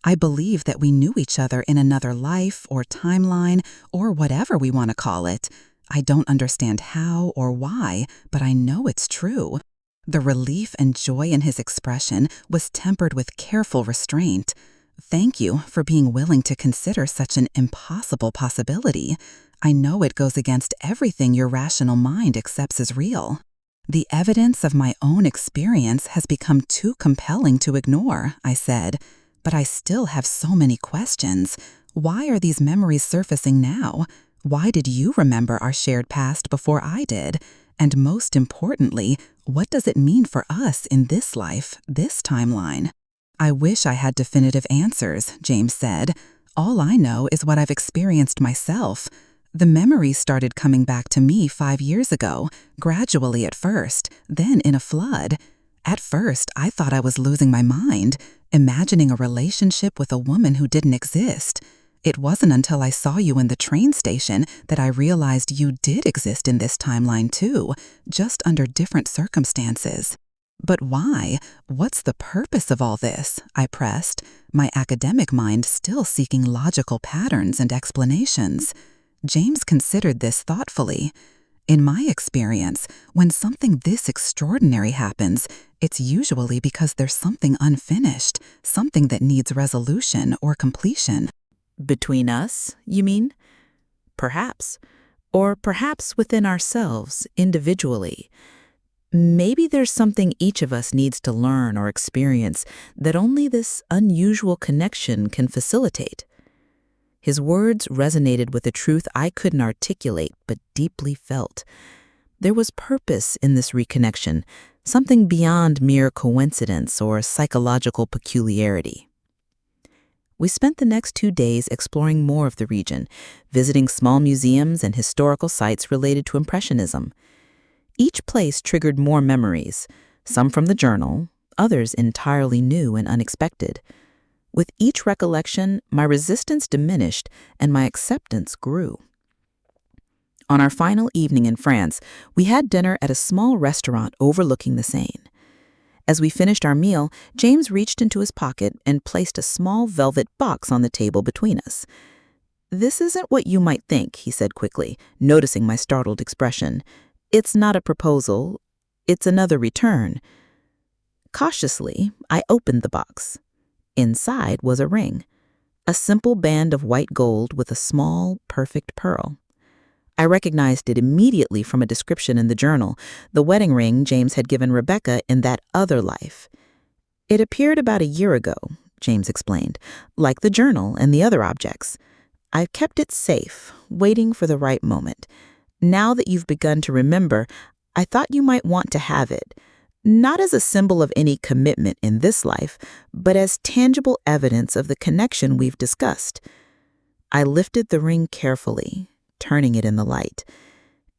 A: "I believe that we knew each other in another life or timeline or whatever we want to call it. I don't understand how or why, but I know it's true." The relief and joy in his expression was tempered with careful restraint. "Thank you for being willing to consider such an impossible possibility. I know it goes against everything your rational mind accepts as real. The evidence of my own experience has become too compelling to ignore, I said, but I still have so many questions. Why are these memories surfacing now? Why did you remember our shared past before I did? And most importantly, what does it mean for us in this life, this timeline? I wish I had definitive answers, James said. All I know is what I've experienced myself. The memories started coming back to me 5 years ago, gradually at first, then in a flood. At first, I thought I was losing my mind, imagining a relationship with a woman who didn't exist. It wasn't until I saw you in the train station that I realized you did exist in this timeline too, just under different circumstances. But why? What's the purpose of all this? I pressed, my academic mind still seeking logical patterns and explanations. James considered this thoughtfully. In my experience, when something this extraordinary happens, it's usually because there's something unfinished, something that needs resolution or completion.
B: Between us, you mean? Perhaps. Or perhaps within ourselves, individually. Maybe there's something each of us needs to learn or experience that only this unusual connection can facilitate. His words resonated with a truth I couldn't articulate but deeply felt. There was purpose in this reconnection, something beyond mere coincidence or psychological peculiarity. We spent the next 2 days exploring more of the region, visiting small museums and historical sites related to Impressionism. Each place triggered more memories, some from the journal, others entirely new and unexpected. With each recollection, my resistance diminished and my acceptance grew. On our final evening in France, we had dinner at a small restaurant overlooking the Seine. As we finished our meal, James reached into his pocket and placed a small velvet box on the table between us. "This isn't what you might think," he said quickly, noticing my startled expression. "It's not a proposal. It's another return." Cautiously, I opened the box. Inside was a ring, a simple band of white gold with a small, perfect pearl. I recognized it immediately from a description in the journal, the wedding ring James had given Rebecca in that other life. "It appeared about a year ago," James explained, "like the journal and the other objects. I've kept it safe, waiting for the right moment. Now that you've begun to remember, I thought you might want to have it. Not as a symbol of any commitment in this life, but as tangible evidence of the connection we've discussed." I lifted the ring carefully, turning it in the light.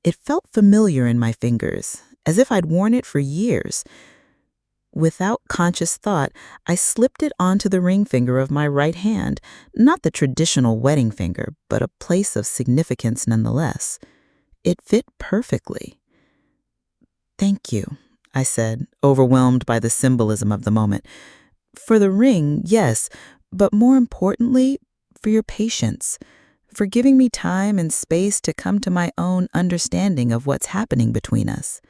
B: It felt familiar in my fingers, as if I'd worn it for years. Without conscious thought, I slipped it onto the ring finger of my right hand, not the traditional wedding finger, but a place of significance nonetheless. It fit perfectly. "Thank you," I said, overwhelmed by the symbolism of the moment. "For the ring, yes, but more importantly, for your patience, for giving me time and space to come to my own understanding of what's happening between us.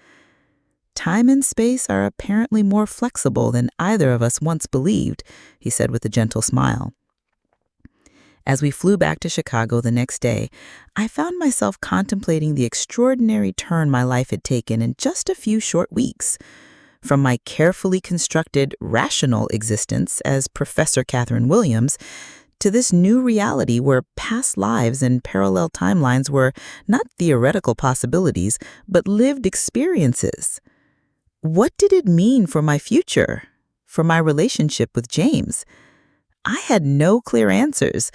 B: Time and space are apparently more flexible than either of us once believed," he said with a gentle smile. As we flew back to Chicago the next day, I found myself contemplating the extraordinary turn my life had taken in just a few short weeks. From my carefully constructed, rational existence as Professor Catherine Williams to this new reality where past lives and parallel timelines were not theoretical possibilities, but lived experiences. What did it mean for my future, for my relationship with James? I had no clear answers,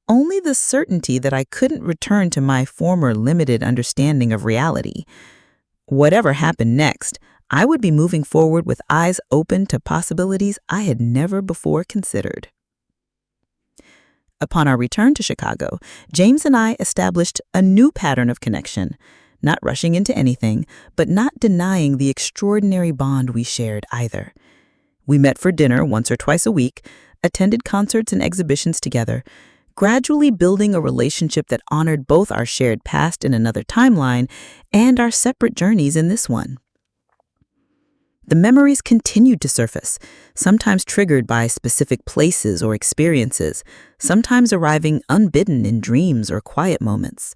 B: only the certainty that I couldn't return to my former limited understanding of reality. Whatever happened next, I would be moving forward with eyes open to possibilities I had never before considered. Upon our return to Chicago, James and I established a new pattern of connection, not rushing into anything, but not denying the extraordinary bond we shared either. We met for dinner once or twice a week, attended concerts and exhibitions together, gradually building a relationship that honored both our shared past in another timeline and our separate journeys in this one. The memories continued to surface, sometimes triggered by specific places or experiences, sometimes arriving unbidden in dreams or quiet moments.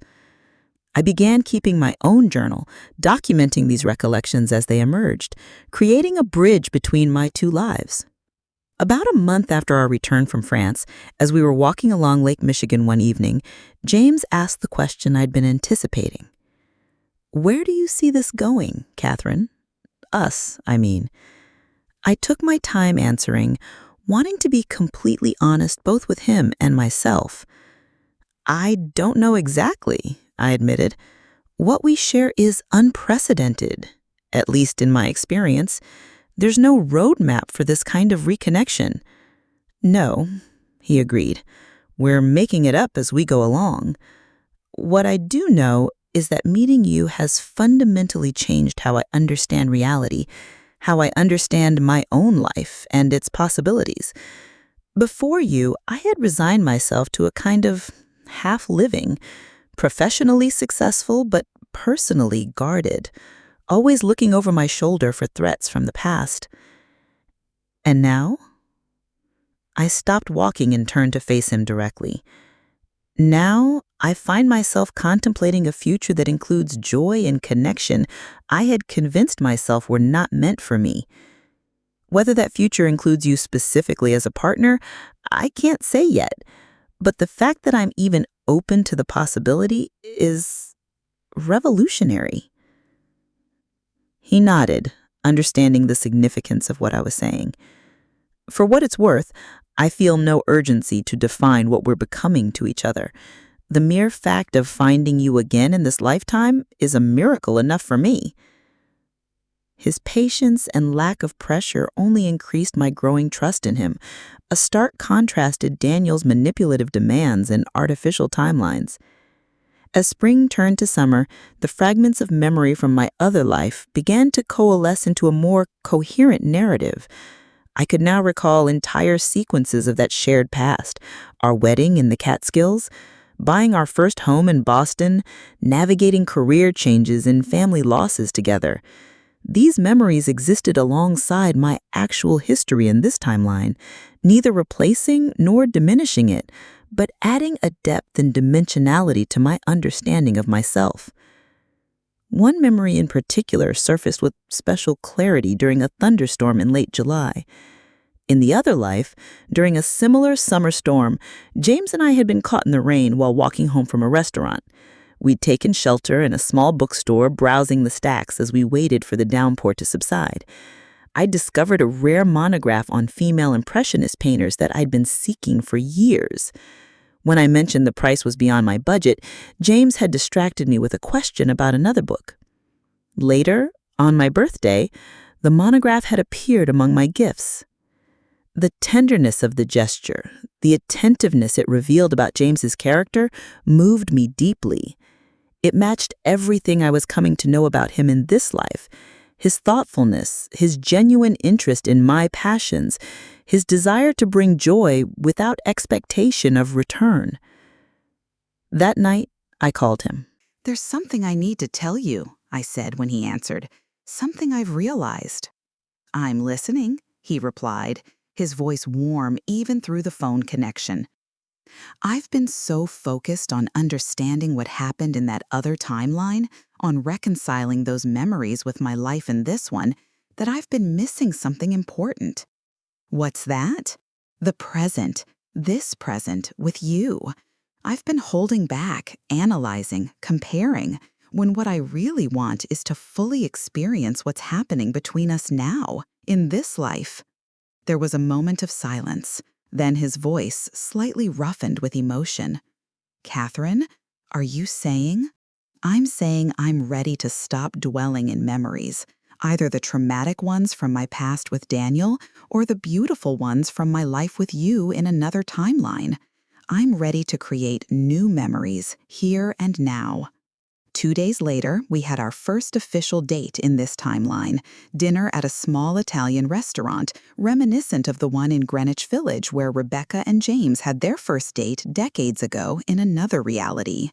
B: I began keeping my own journal, documenting these recollections as they emerged, creating a bridge between my two lives. About a month after our return from France, as we were walking along Lake Michigan one evening, James asked the question I'd been anticipating. "Where do you see this going, Catherine? Us, I mean." I took my time answering, wanting to be completely honest both with him and myself. "I don't know exactly," I admitted. "What we share is unprecedented, at least in my experience. There's no roadmap for this kind of reconnection." "No," he agreed. "We're making it up as we go along. What I do know is that meeting you has fundamentally changed how I understand reality, how I understand my own life and its possibilities. Before you, I had resigned myself to a kind of half-living, professionally successful but personally guarded, always looking over my shoulder for threats from the past. And now?" I stopped walking and turned to face him directly. "Now, I find myself contemplating a future that includes joy and connection I had convinced myself were not meant for me. Whether that future includes you specifically as a partner, I can't say yet, but the fact that I'm even open to the possibility is revolutionary." He nodded, understanding the significance of what I was saying. "For what it's worth, I feel no urgency to define what we're becoming to each other. The mere fact of finding you again in this lifetime is a miracle enough for me." His patience and lack of pressure only increased my growing trust in him, a stark contrast to Daniel's manipulative demands and artificial timelines. As spring turned to summer, the fragments of memory from my other life began to coalesce into a more coherent narrative. I could now recall entire sequences of that shared past: our wedding in the Catskills, buying our first home in Boston, navigating career changes and family losses together. These memories existed alongside my actual history in this timeline, neither replacing nor diminishing it, but adding a depth and dimensionality to my understanding of myself. One memory in particular surfaced with special clarity during a thunderstorm in late July. In the other life, during a similar summer storm, James and I had been caught in the rain while walking home from a restaurant. We'd taken shelter in a small bookstore, browsing the stacks as we waited for the downpour to subside. I'd discovered a rare monograph on female impressionist painters that I'd been seeking for years. When I mentioned the price was beyond my budget, James had distracted me with a question about another book. Later, on my birthday, the monograph had appeared among my gifts. The tenderness of the gesture, the attentiveness it revealed about James's character, moved me deeply. It matched everything I was coming to know about him in this life: his thoughtfulness, his genuine interest in my passions, his desire to bring joy without expectation of return. That night, I called him.
A: "There's something I need to tell you," I said when he answered. "Something I've realized." "I'm listening," he replied, his voice warm even through the phone connection. "I've been so focused on understanding what happened in that other timeline, on reconciling those memories with my life in this one, that I've been missing something important." "What's that?" "The present, this present, with you. I've been holding back, analyzing, comparing, when what I really want is to fully experience what's happening between us now, in this life." There was a moment of silence. Then his voice slightly roughened with emotion. "Catherine, are you saying?" "I'm saying I'm ready to stop dwelling in memories, either the traumatic ones from my past with Daniel or the beautiful ones from my life with you in another timeline. I'm ready to create new memories here and now." 2 days later, we had our first official date in this timeline, dinner at a small Italian restaurant, reminiscent of the one in Greenwich Village where Rebecca and James had their first date decades ago in another reality.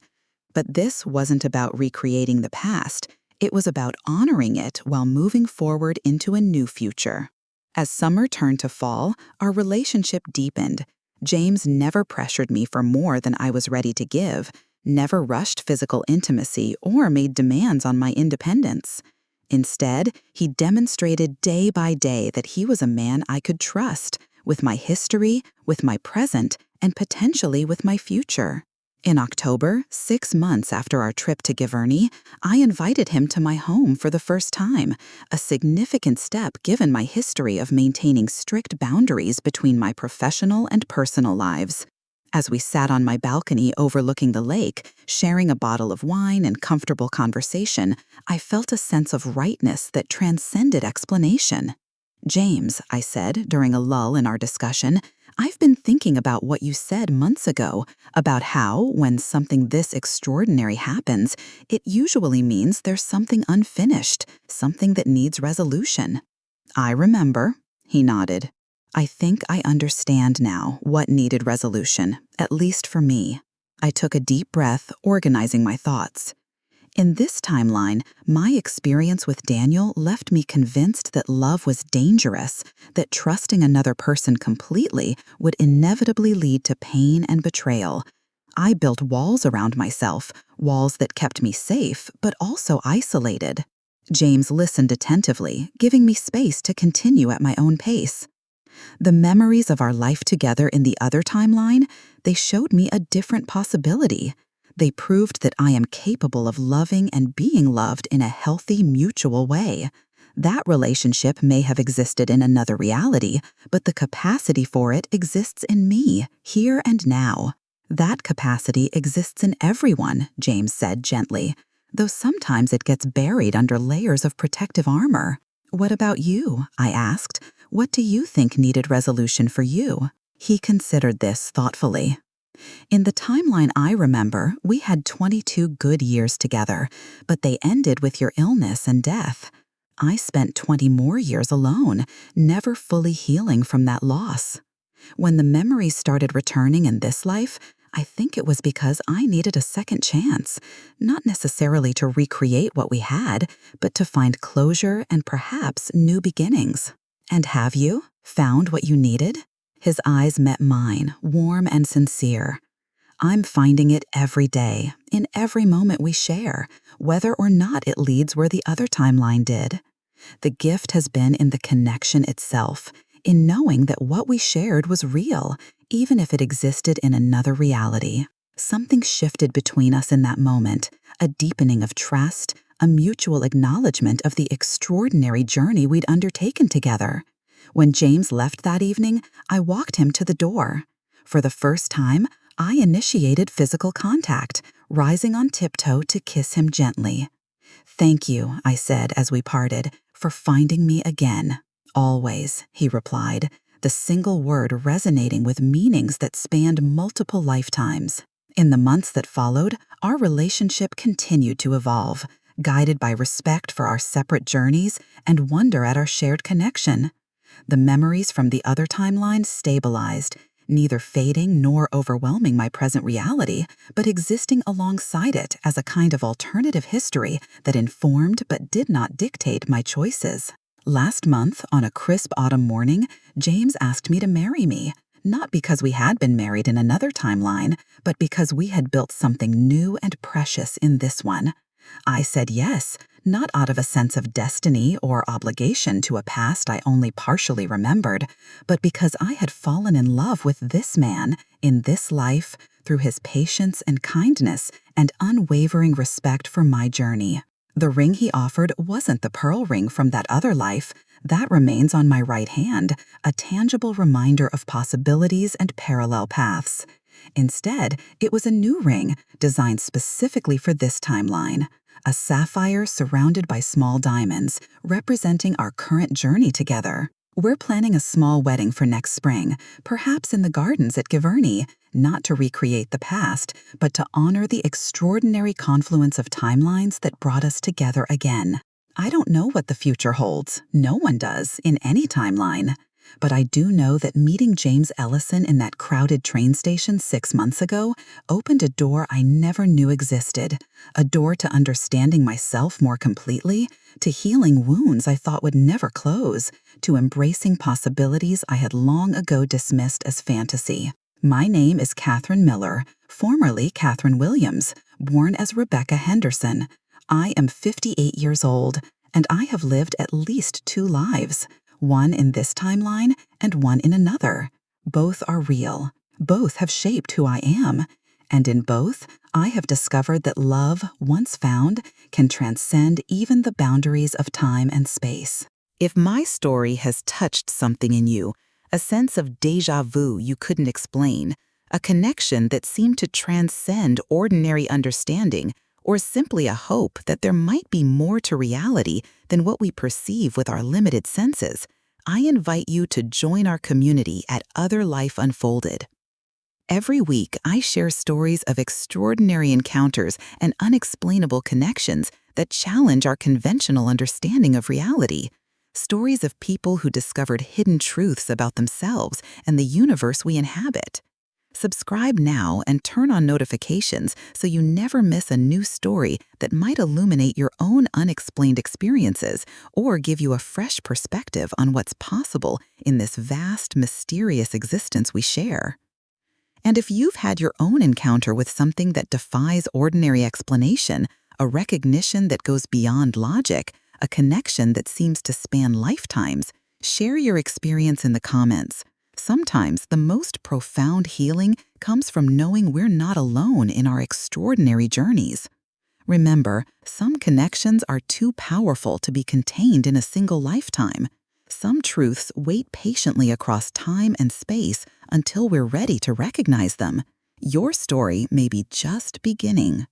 A: But this wasn't about recreating the past. It was about honoring it while moving forward into a new future. As summer turned to fall, our relationship deepened. James never pressured me for more than I was ready to give, never rushed physical intimacy or made demands on my independence. Instead, he demonstrated day by day that he was a man I could trust, with my history, with my present, and potentially with my future. In October, 6 months after our trip to Giverny, I invited him to my home for the first time, a significant step given my history of maintaining strict boundaries between my professional and personal lives. As we sat on my balcony overlooking the lake, sharing a bottle of wine and comfortable conversation, I felt a sense of rightness that transcended explanation. "James," I said during a lull in our discussion, "I've been thinking about what you said months ago, about how, when something this extraordinary happens, it usually means there's something unfinished, something that needs resolution." "I remember," he nodded. "I think I understand now what needed resolution, at least for me." I took a deep breath, organizing my thoughts. In this timeline, my experience with Daniel left me convinced that love was dangerous, that trusting another person completely would inevitably lead to pain and betrayal. I built walls around myself, walls that kept me safe, but also isolated. James listened attentively, giving me space to continue at my own pace. The memories of our life together in the other timeline, they showed me a different possibility. They proved that I am capable of loving and being loved in a healthy, mutual way. That relationship may have existed in another reality, but the capacity for it exists in me, here and now. That capacity exists in everyone, James said gently, though sometimes it gets buried under layers of protective armor. "What about you?" I asked. "What do you think needed resolution for you?" He considered this thoughtfully. "In the timeline I remember, we had 22 good years together, but they ended with your illness and death. I spent 20 more years alone, never fully healing from that loss. When the memories started returning in this life, I think it was because I needed a second chance, not necessarily to recreate what we had, but to find closure and perhaps new beginnings." "And have you found what you needed?" His eyes met mine, warm and sincere. "I'm finding it every day, in every moment we share, whether or not it leads where the other timeline did. The gift has been in the connection itself, in knowing that what we shared was real, even if it existed in another reality. Something shifted between us in that moment, a deepening of trust, a mutual acknowledgement of the extraordinary journey we'd undertaken together. When James left that evening, I walked him to the door. For the first time, I initiated physical contact, rising on tiptoe to kiss him gently. "Thank you," I said as we parted, "for finding me again." "Always," he replied, the single word resonating with meanings that spanned multiple lifetimes. In the months that followed, our relationship continued to evolve, guided by respect for our separate journeys and wonder at our shared connection. The memories from the other timeline stabilized, neither fading nor overwhelming my present reality, but existing alongside it as a kind of alternative history that informed but did not dictate my choices. Last month, on a crisp autumn morning, James asked me to marry me, not because we had been married in another timeline, but because we had built something new and precious in this one. I said yes, not out of a sense of destiny or obligation to a past I only partially remembered, but because I had fallen in love with this man, in this life, through his patience and kindness and unwavering respect for my journey. The ring he offered wasn't the pearl ring from that other life. That remains on my right hand, a tangible reminder of possibilities and parallel paths. Instead, it was a new ring, designed specifically for this timeline. A sapphire surrounded by small diamonds, representing our current journey together. We're planning a small wedding for next spring, perhaps in the gardens at Giverny, not to recreate the past, but to honor the extraordinary confluence of timelines that brought us together again. I don't know what the future holds. No one does, in any timeline. But I do know that meeting James Ellison in that crowded train station 6 months ago opened a door I never knew existed, a door to understanding myself more completely, to healing wounds I thought would never close, to embracing possibilities I had long ago dismissed as fantasy. My name is Catherine Miller, Formerly Catherine Williams, born as Rebecca Henderson. I am 58 years old, and I have lived at least 2 lives, one in this timeline and one in another. Both are real. Both have shaped who I am. And in both, I have discovered that love, once found, can transcend even the boundaries of time and space. If my story has touched something in you, a sense of déjà vu you couldn't explain, a connection that seemed to transcend ordinary understanding, or simply a hope that there might be more to reality than what we perceive with our limited senses, I invite you to join our community at Other Life Unfolded. Every week, I share stories of extraordinary encounters and unexplainable connections that challenge our conventional understanding of reality. Stories of people who discovered hidden truths about themselves and the universe we inhabit. Subscribe now and turn on notifications so you never miss a new story that might illuminate your own unexplained experiences or give you a fresh perspective on what's possible in this vast, mysterious existence we share. And if you've had your own encounter with something that defies ordinary explanation, a recognition that goes beyond logic, a connection that seems to span lifetimes, share your experience in the comments. Sometimes the most profound healing comes from knowing we're not alone in our extraordinary journeys. Remember, some connections are too powerful to be contained in a single lifetime. Some truths wait patiently across time and space until we're ready to recognize them. Your story may be just beginning.